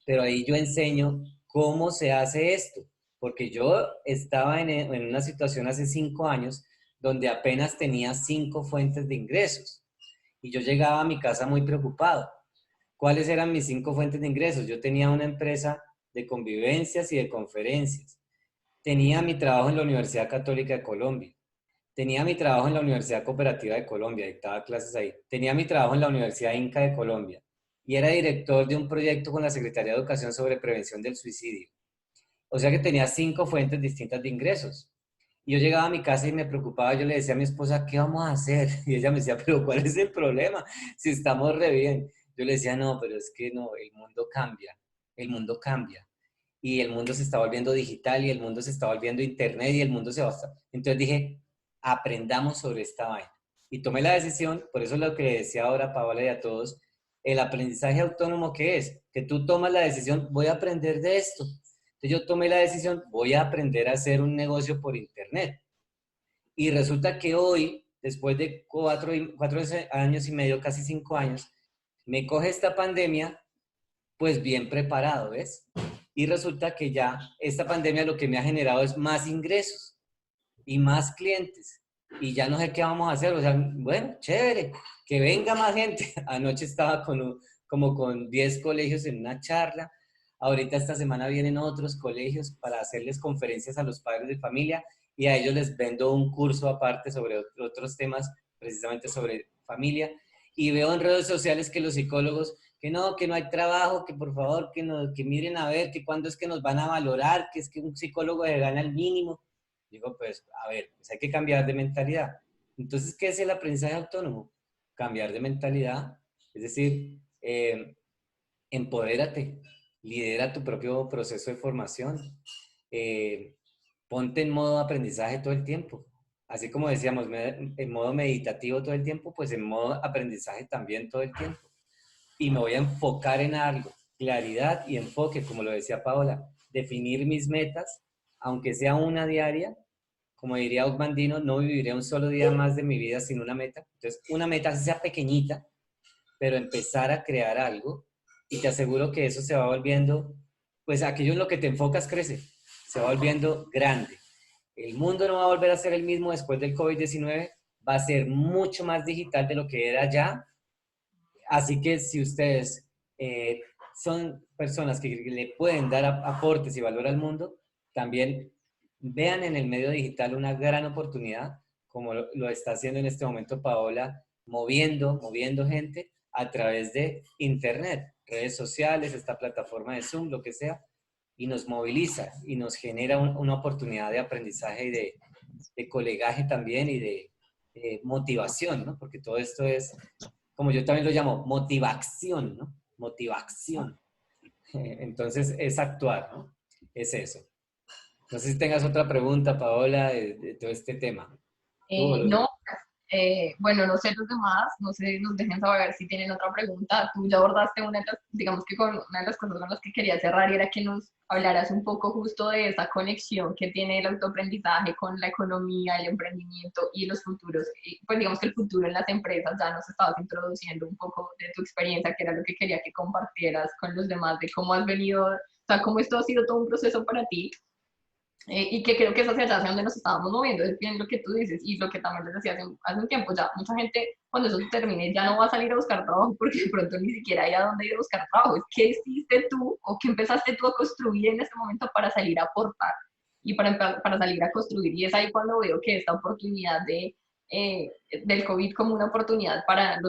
Speaker 3: Pero ahí yo enseño cómo se hace esto, porque yo estaba en una situación hace 5 años donde apenas tenía 5 fuentes de ingresos y yo llegaba a mi casa muy preocupado. ¿Cuáles eran mis 5 fuentes de ingresos? Yo tenía una empresa de convivencias y de conferencias. Tenía mi trabajo en la Universidad Católica de Colombia. Tenía mi trabajo en la Universidad Cooperativa de Colombia, dictaba clases ahí. Tenía mi trabajo en la Universidad Inca de Colombia y era director de un proyecto con la Secretaría de Educación sobre prevención del suicidio. O sea que tenía 5 fuentes distintas de ingresos. Y yo llegaba a mi casa y me preocupaba, yo le decía a mi esposa, ¿qué vamos a hacer? Y ella me decía, pero ¿cuál es el problema? Si estamos re bien. Yo le decía, no, pero es que no, el mundo cambia, el mundo cambia. Y el mundo se está volviendo digital y el mundo se está volviendo internet y el mundo se va a estar... Entonces dije, aprendamos sobre esta vaina. Y tomé la decisión, por eso es lo que le decía ahora a Paola y a todos, el aprendizaje autónomo, ¿qué es? Que tú tomas la decisión, voy a aprender de esto. Entonces yo tomé la decisión, voy a aprender a hacer un negocio por internet. Y resulta que hoy, después de 4 años y medio, casi 5 años, me coge esta pandemia, pues bien preparado, ¿ves? Y resulta que ya esta pandemia lo que me ha generado es más ingresos y más clientes. Y ya no sé qué vamos a hacer. O sea, bueno, chévere, que venga más gente. Anoche estaba como con 10 colegios en una charla. Ahorita esta semana vienen otros colegios para hacerles conferencias a los padres de familia y a ellos les vendo un curso aparte sobre otros temas, precisamente sobre familia. Y veo en redes sociales que los psicólogos, que no hay trabajo, que por favor, que miren a ver, que cuándo es que nos van a valorar, que es que un psicólogo se gana el mínimo. Digo, pues, a ver, pues hay que cambiar de mentalidad. Entonces, ¿qué es el aprendizaje autónomo? Cambiar de mentalidad, es decir, empodérate, lidera tu propio proceso de formación, ponte en modo aprendizaje todo el tiempo. Así como decíamos, en modo meditativo todo el tiempo, pues en modo aprendizaje también todo el tiempo. Y me voy a enfocar en algo, claridad y enfoque, como lo decía Paola, definir mis metas, aunque sea una diaria, como diría Ogmandino, no viviré un solo día más de mi vida sin una meta. Entonces, una meta sea pequeñita, pero empezar a crear algo y te aseguro que eso se va volviendo, pues aquello en lo que te enfocas crece, se va volviendo grande. El mundo no va a volver a ser el mismo después del COVID-19, va a ser mucho más digital de lo que era ya. Así que si ustedes son personas que le pueden dar aportes y valor al mundo, también vean en el medio digital una gran oportunidad, como lo está haciendo en este momento Paola, moviendo gente a través de internet, redes sociales, esta plataforma de Zoom, lo que sea, y nos moviliza y nos genera una oportunidad de aprendizaje y de colegaje también y de motivación, ¿no? Porque todo esto es, como yo también lo llamo, motivación, ¿no? Motivación. Entonces es actuar, ¿no? Es eso. No sé si tengas otra pregunta, Paola, de todo este tema.
Speaker 2: No, bueno, no sé los demás, no sé, nos dejen saber si tienen otra pregunta. Tú ya abordaste una de las, digamos que con una de las cosas con las que quería cerrar y era que nos hablaras un poco justo de esa conexión que tiene el autoaprendizaje con la economía, el emprendimiento y los futuros. Y pues digamos que el futuro en las empresas ya nos estabas introduciendo un poco de tu experiencia, que era lo que quería que compartieras con los demás, de cómo has venido, o sea, cómo esto ha sido todo un proceso para ti. Y que creo que es hacia donde nos estábamos moviendo, es bien lo que tú dices y lo que también les decía hace un tiempo, ya mucha gente cuando eso termine ya no va a salir a buscar trabajo porque de pronto ni siquiera hay a dónde ir a buscar trabajo, es qué hiciste tú o qué empezaste tú a construir en ese momento para salir a aportar y para salir a construir, y es ahí cuando veo que esta oportunidad del COVID como una oportunidad para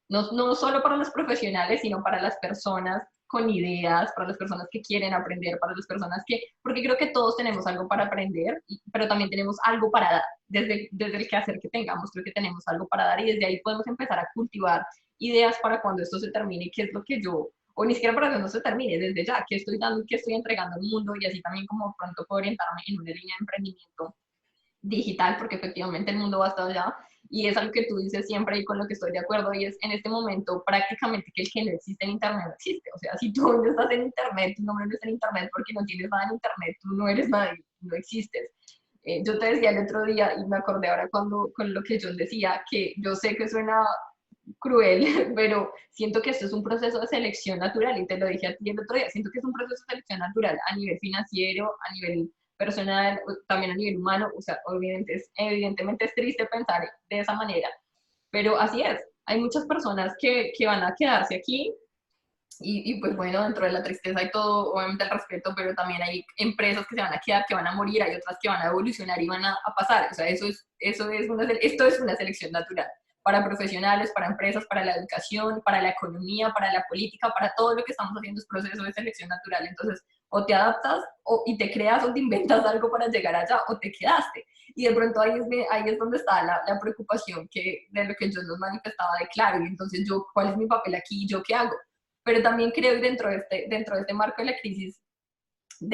Speaker 2: no solo para los profesionales, sino para las personas con ideas, para las personas que quieren aprender, para las personas que, porque creo que todos tenemos algo para aprender, pero también tenemos algo para dar. Desde el quehacer que tengamos, creo que tenemos algo para dar y desde ahí podemos empezar a cultivar ideas para cuando esto se termine, qué es lo que yo, o ni siquiera para que no se termine, desde ya, qué estoy dando, qué estoy entregando al mundo y así también como pronto puedo orientarme en una línea de emprendimiento digital, porque efectivamente el mundo va hasta allá y es algo que tú dices siempre y con lo que estoy de acuerdo y es en este momento prácticamente que el que no existe en internet no existe, o sea, si tú no estás en internet, tu nombre no está en internet porque no tienes nada en internet, tú no eres nadie, no existes. Yo te decía el otro día y me acordé ahora cuando con lo que John decía, que yo sé que suena cruel, pero siento que esto es un proceso de selección natural y te lo dije a ti el otro día, siento que es un proceso de selección natural a nivel financiero, a nivel personal, también a nivel humano, o sea, evidentemente es triste pensar de esa manera, pero así es, hay muchas personas que van a quedarse aquí y pues bueno, dentro de la tristeza y todo, obviamente el respeto, pero también hay empresas que se van a quedar, que van a morir, hay otras que van a evolucionar y van a pasar, o sea, esto es una selección natural para profesionales, para empresas, para la educación, para la economía, para la política, para todo lo que estamos haciendo es proceso de selección natural. Entonces, o te adaptas y te creas o te inventas algo para llegar allá, o te quedaste. Y de pronto ahí es donde está la preocupación de lo que yo nos manifestaba de claro, y entonces yo, ¿cuál es mi papel aquí? ¿Yo qué hago? Pero también creo que dentro de este marco de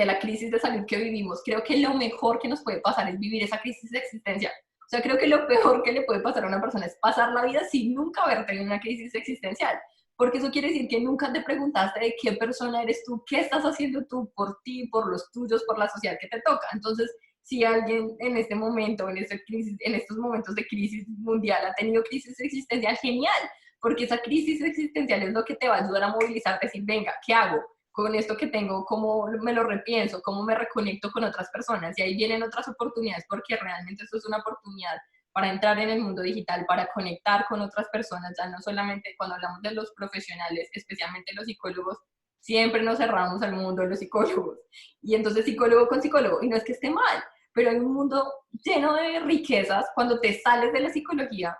Speaker 2: la crisis de salud que vivimos, creo que lo mejor que nos puede pasar es vivir esa crisis de existencia. O sea, creo que lo peor que le puede pasar a una persona es pasar la vida sin nunca haber tenido una crisis existencial, porque eso quiere decir que nunca te preguntaste de qué persona eres tú, qué estás haciendo tú por ti, por los tuyos, por la sociedad que te toca. Entonces, si alguien en este momento, en estos momentos de crisis mundial ha tenido crisis existencial, genial, porque esa crisis existencial es lo que te va a ayudar a movilizarte, decir, venga, ¿qué hago con esto que tengo? ¿Cómo me lo repienso? ¿Cómo me reconecto con otras personas? Y ahí vienen otras oportunidades, porque realmente esto es una oportunidad para entrar en el mundo digital, para conectar con otras personas, ya no solamente cuando hablamos de los profesionales, especialmente los psicólogos, siempre nos cerramos al mundo de los psicólogos. Y entonces psicólogo con psicólogo, y no es que esté mal, pero hay un mundo lleno de riquezas cuando te sales de la psicología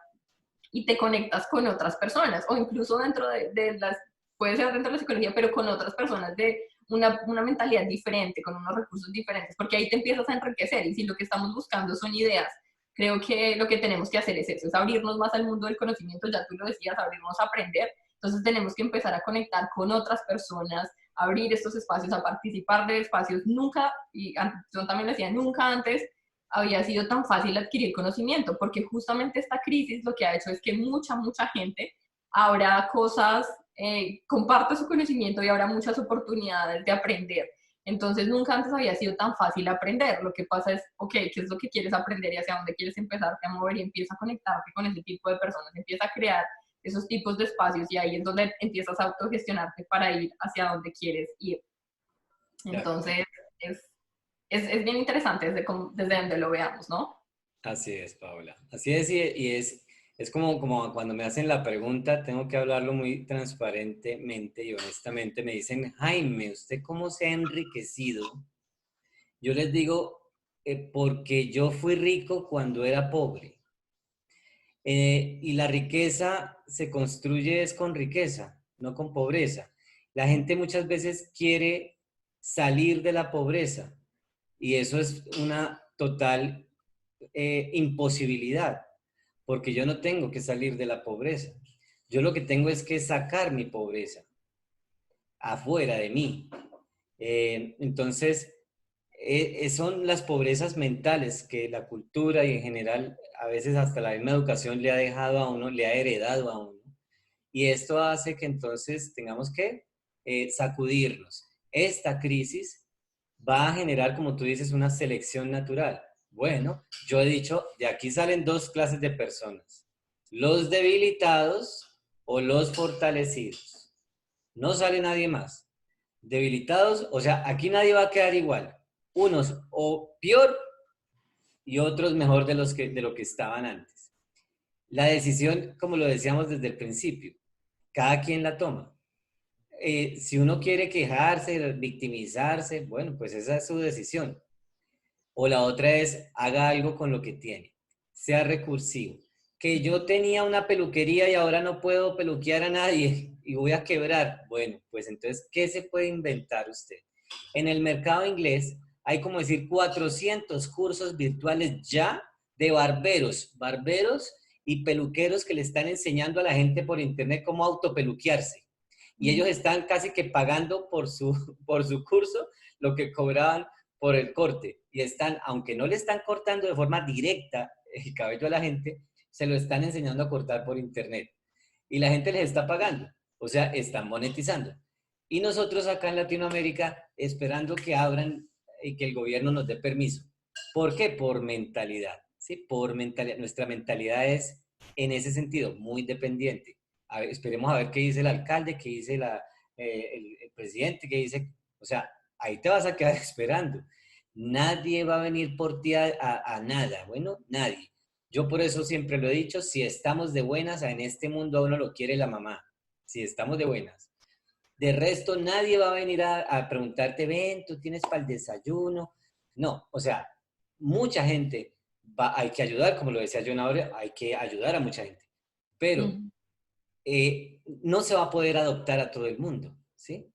Speaker 2: y te conectas con otras personas, o incluso dentro de las, puede ser dentro de la psicología, pero con otras personas de una mentalidad diferente, con unos recursos diferentes, porque ahí te empiezas a enriquecer, y si lo que estamos buscando son ideas, creo que lo que tenemos que hacer es eso, es abrirnos más al mundo del conocimiento, ya tú lo decías, abrirnos a aprender, entonces tenemos que empezar a conectar con otras personas, abrir estos espacios, a participar de espacios, nunca, y yo también decía, nunca antes había sido tan fácil adquirir conocimiento, porque justamente esta crisis lo que ha hecho es que mucha gente habrá cosas, comparte su conocimiento y habrá muchas oportunidades de aprender. Entonces nunca antes había sido tan fácil aprender. Lo que pasa es, ok, ¿qué es lo que quieres aprender y hacia dónde quieres empezarte a mover? Y empieza a conectarte con ese tipo de personas, empieza a crear esos tipos de espacios y ahí es donde empiezas a autogestionarte para ir hacia donde quieres ir. Entonces, es bien interesante desde donde lo veamos, ¿no?
Speaker 3: Así es, Paola. Así es, y es como cuando me hacen la pregunta, tengo que hablarlo muy transparentemente y honestamente. Me dicen, Jaime, ¿usted cómo se ha enriquecido? Yo les digo, porque yo fui rico cuando era pobre. Y la riqueza se construye es con riqueza, no con pobreza. La gente muchas veces quiere salir de la pobreza y eso es una total imposibilidad, porque yo no tengo que salir de la pobreza. Yo lo que tengo es que sacar mi pobreza afuera de mí. Entonces, son las pobrezas mentales que la cultura y en general, a veces hasta la misma educación le ha dejado a uno, le ha heredado a uno. Y esto hace que entonces tengamos que sacudirnos. Esta crisis va a generar, como tú dices, una selección natural. Bueno, yo he dicho, de aquí salen dos clases de personas, los debilitados o los fortalecidos. No sale nadie más. Debilitados, o sea, aquí nadie va a quedar igual. Unos o peor y otros mejor de lo que estaban antes. La decisión, como lo decíamos desde el principio, cada quien la toma. Si uno quiere quejarse, victimizarse, bueno, pues esa es su decisión. O la otra es, haga algo con lo que tiene. Sea recursivo. que yo tenía una peluquería y ahora no puedo peluquear a nadie y voy a quebrar. Bueno, pues entonces, ¿qué se puede inventar usted? En el mercado inglés hay como decir 400 cursos virtuales ya de barberos y peluqueros que le están enseñando a la gente por internet cómo autopeluquearse. Y ellos están casi que pagando por su curso lo que cobraban por el corte. Y están, aunque no le están cortando de forma directa el cabello a la gente, se lo están enseñando a cortar por internet. Y la gente les está pagando. O sea, están monetizando. Y nosotros acá en Latinoamérica esperando que abran y que el gobierno nos dé permiso. ¿Por qué? Por mentalidad. ¿Sí? Por mentalidad. Nuestra mentalidad es, en ese sentido, muy dependiente. A ver, esperemos a ver qué dice el alcalde, qué dice el presidente, qué dice... O sea, ahí te vas a quedar esperando. Nadie va a venir por ti a nada. Bueno, nadie. Yo por eso siempre lo he dicho, si estamos de buenas, en este mundo a uno lo quiere la mamá. Si estamos de buenas. De resto, nadie va a venir a preguntarte, ven, tú tienes para el desayuno. No, o sea, mucha gente, hay que ayudar, como lo decía John ahora, hay que ayudar a mucha gente. Pero no se va a poder adoptar a todo el mundo, ¿sí?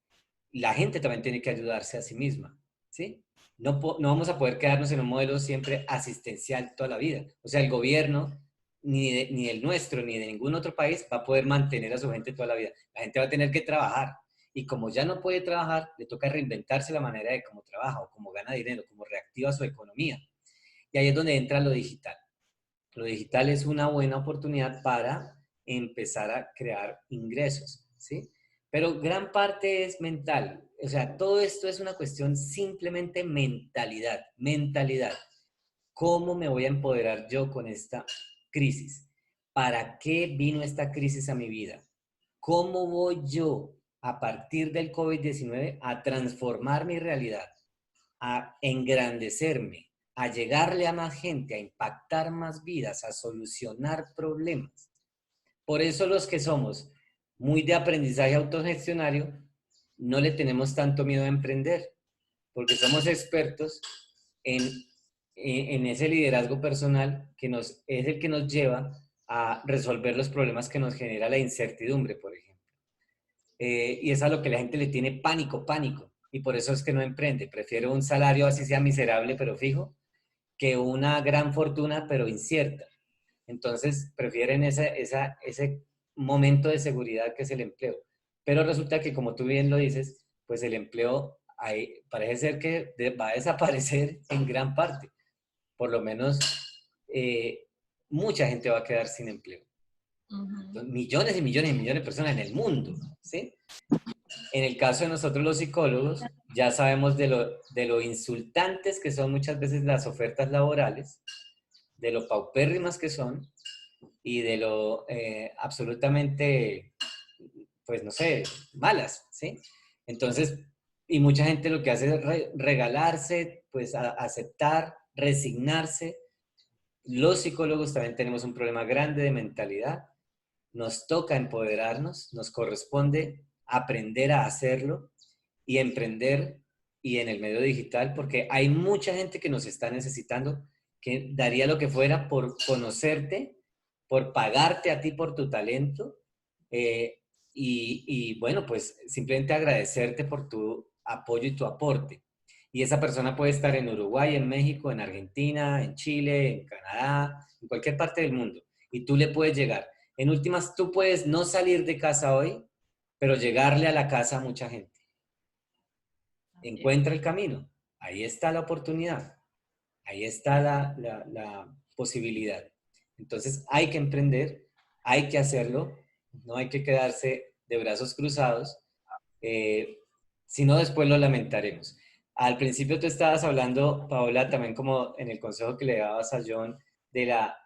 Speaker 3: La gente también tiene que ayudarse a sí misma, ¿sí? No vamos a poder quedarnos en un modelo siempre asistencial toda la vida. O sea, el gobierno, ni el nuestro, ni de ningún otro país, va a poder mantener a su gente toda la vida. La gente va a tener que trabajar. Y como ya no puede trabajar, le toca reinventarse la manera de cómo trabaja o cómo gana dinero, cómo reactiva su economía. Y ahí es donde entra lo digital. Lo digital es una buena oportunidad para empezar a crear ingresos, ¿sí? Pero gran parte es mental. O sea, todo esto es una cuestión simplemente mentalidad. Mentalidad. ¿Cómo me voy a empoderar yo con esta crisis? ¿Para qué vino esta crisis a mi vida? ¿Cómo voy yo a partir del COVID-19 a transformar mi realidad, a engrandecerme, a llegarle a más gente, a impactar más vidas, a solucionar problemas? Por eso los que somos muy de aprendizaje autogestionario, no le tenemos tanto miedo a emprender, porque somos expertos en ese liderazgo personal que es el que nos lleva a resolver los problemas que nos genera la incertidumbre, por ejemplo. Y es a lo que la gente le tiene pánico, y por eso es que no emprende. Prefiero un salario así sea miserable pero fijo, que una gran fortuna pero incierta. Entonces prefieren ese momento de seguridad que es el empleo. Pero resulta que, como tú bien lo dices, pues el empleo parece ser que va a desaparecer en gran parte. Por lo menos mucha gente va a quedar sin empleo. Millones y millones y millones de personas en el mundo, ¿sí? En el caso de nosotros los psicólogos, ya sabemos de lo insultantes que son muchas veces las ofertas laborales, de lo paupérrimas que son y de lo absolutamente, pues no sé, malas, ¿sí? Entonces, y mucha gente lo que hace es regalarse, pues aceptar, resignarse. Los psicólogos también tenemos un problema grande de mentalidad. Nos toca empoderarnos, nos corresponde aprender a hacerlo y emprender y en el medio digital, porque hay mucha gente que nos está necesitando, que daría lo que fuera por conocerte, por pagarte a ti por tu talento y bueno, pues simplemente agradecerte por tu apoyo y tu aporte. Y esa persona puede estar en Uruguay, en México, en Argentina, en Chile, en Canadá, en cualquier parte del mundo. Y tú le puedes llegar. En últimas, tú puedes no salir de casa hoy, pero llegarle a la casa a mucha gente. Encuentra el camino. Ahí está la oportunidad. Ahí está la posibilidad. Entonces hay que emprender, hay que hacerlo, no hay que quedarse de brazos cruzados, si no después lo lamentaremos. Al principio tú estabas hablando, Paola, también como en el consejo que le dabas a John, de la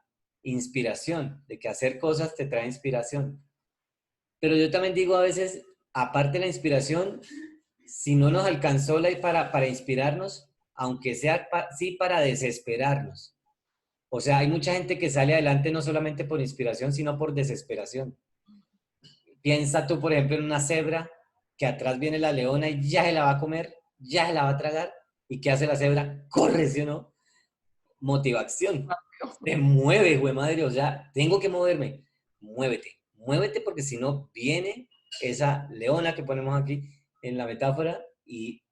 Speaker 3: inspiración, de que hacer cosas te trae inspiración. Pero yo también digo a veces, aparte de la inspiración, si no nos alcanzó para inspirarnos, aunque sea sí para desesperarnos. O sea, hay mucha gente que sale adelante no solamente por inspiración, sino por desesperación. Piensa tú, por ejemplo, en una cebra que atrás viene la leona y ya se la va a comer, ya se la va a tragar. ¿Y qué hace la cebra? Corre, ¿sí o no? Motivación. te mueve, güey madre, o sea, tengo que moverme. Muévete, muévete porque si no viene esa leona que ponemos aquí en la metáfora y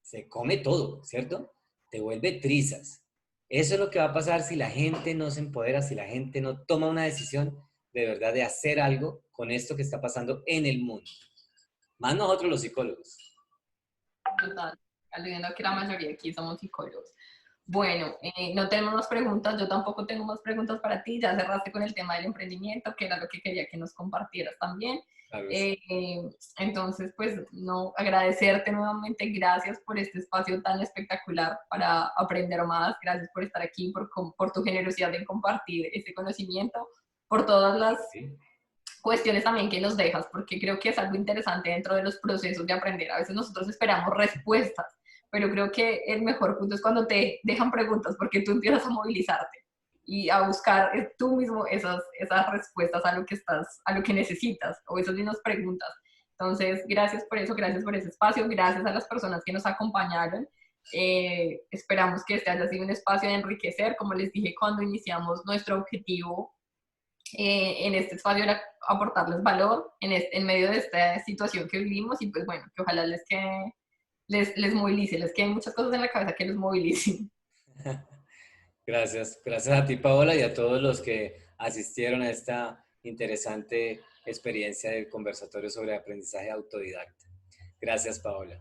Speaker 3: se come todo, ¿cierto? Te vuelve trizas. Eso es lo que va a pasar si la gente no se empodera, si la gente no toma una decisión de verdad de hacer algo con esto que está pasando en el mundo. Más nosotros los psicólogos.
Speaker 2: Total, aludiendo a que la mayoría aquí somos psicólogos. Bueno, no tenemos más preguntas, yo tampoco tengo más preguntas para ti, ya cerraste con el tema del emprendimiento, que era lo que quería que nos compartieras también.
Speaker 3: Claro, sí.
Speaker 2: Entonces, pues, no, agradecerte nuevamente, gracias por este espacio tan espectacular para aprender más, gracias por estar aquí, por tu generosidad en compartir este conocimiento, por todas las
Speaker 3: Sí.
Speaker 2: cuestiones también que nos dejas, porque creo que es algo interesante dentro de los procesos de aprender. A veces nosotros esperamos respuestas, pero creo que el mejor punto es cuando te dejan preguntas, porque tú empiezas a movilizarte y a buscar tú mismo esas respuestas a lo que a lo que necesitas, o esas mismas preguntas. Entonces, gracias por eso, gracias por ese espacio, gracias a las personas que nos acompañaron. Esperamos que este haya sido un espacio de enriquecer. Como les dije cuando iniciamos, nuestro objetivo en este espacio era aportarles valor en medio de esta situación que vivimos, y pues bueno, que ojalá les movilice, les queden muchas cosas en la cabeza que los movilicen.
Speaker 3: Gracias. Gracias a ti, Paola, y a todos los que asistieron a esta interesante experiencia del conversatorio sobre aprendizaje autodidacta. Gracias, Paola.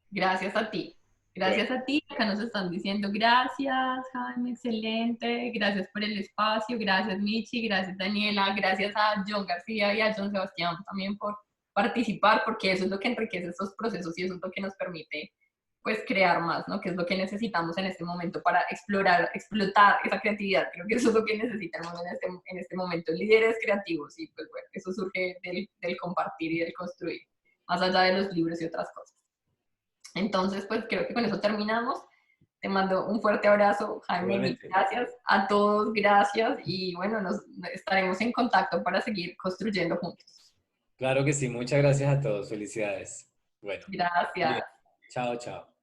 Speaker 2: Gracias a ti. Gracias a ti. Acá nos están diciendo gracias, Jaime, excelente. Gracias por el espacio. Gracias, Michi. Gracias, Daniela. Gracias a John García y a John Sebastián también por participar, porque eso es lo que enriquece estos procesos y eso es lo que nos permite, pues, crear más, ¿no? Que es lo que necesitamos en este momento para explotar esa creatividad. Creo que eso es lo que necesita el mundo en este momento. Líderes creativos, y pues bueno, eso surge del compartir y del construir, más allá de los libros y otras cosas. Entonces, pues creo que con eso terminamos. Te mando un fuerte abrazo, Jaime. Gracias a todos, gracias. Y bueno, nos estaremos en contacto para seguir construyendo juntos.
Speaker 3: Claro que sí, muchas gracias a todos. Felicidades. Bueno.
Speaker 2: Gracias.
Speaker 3: Bien. Chao, chao.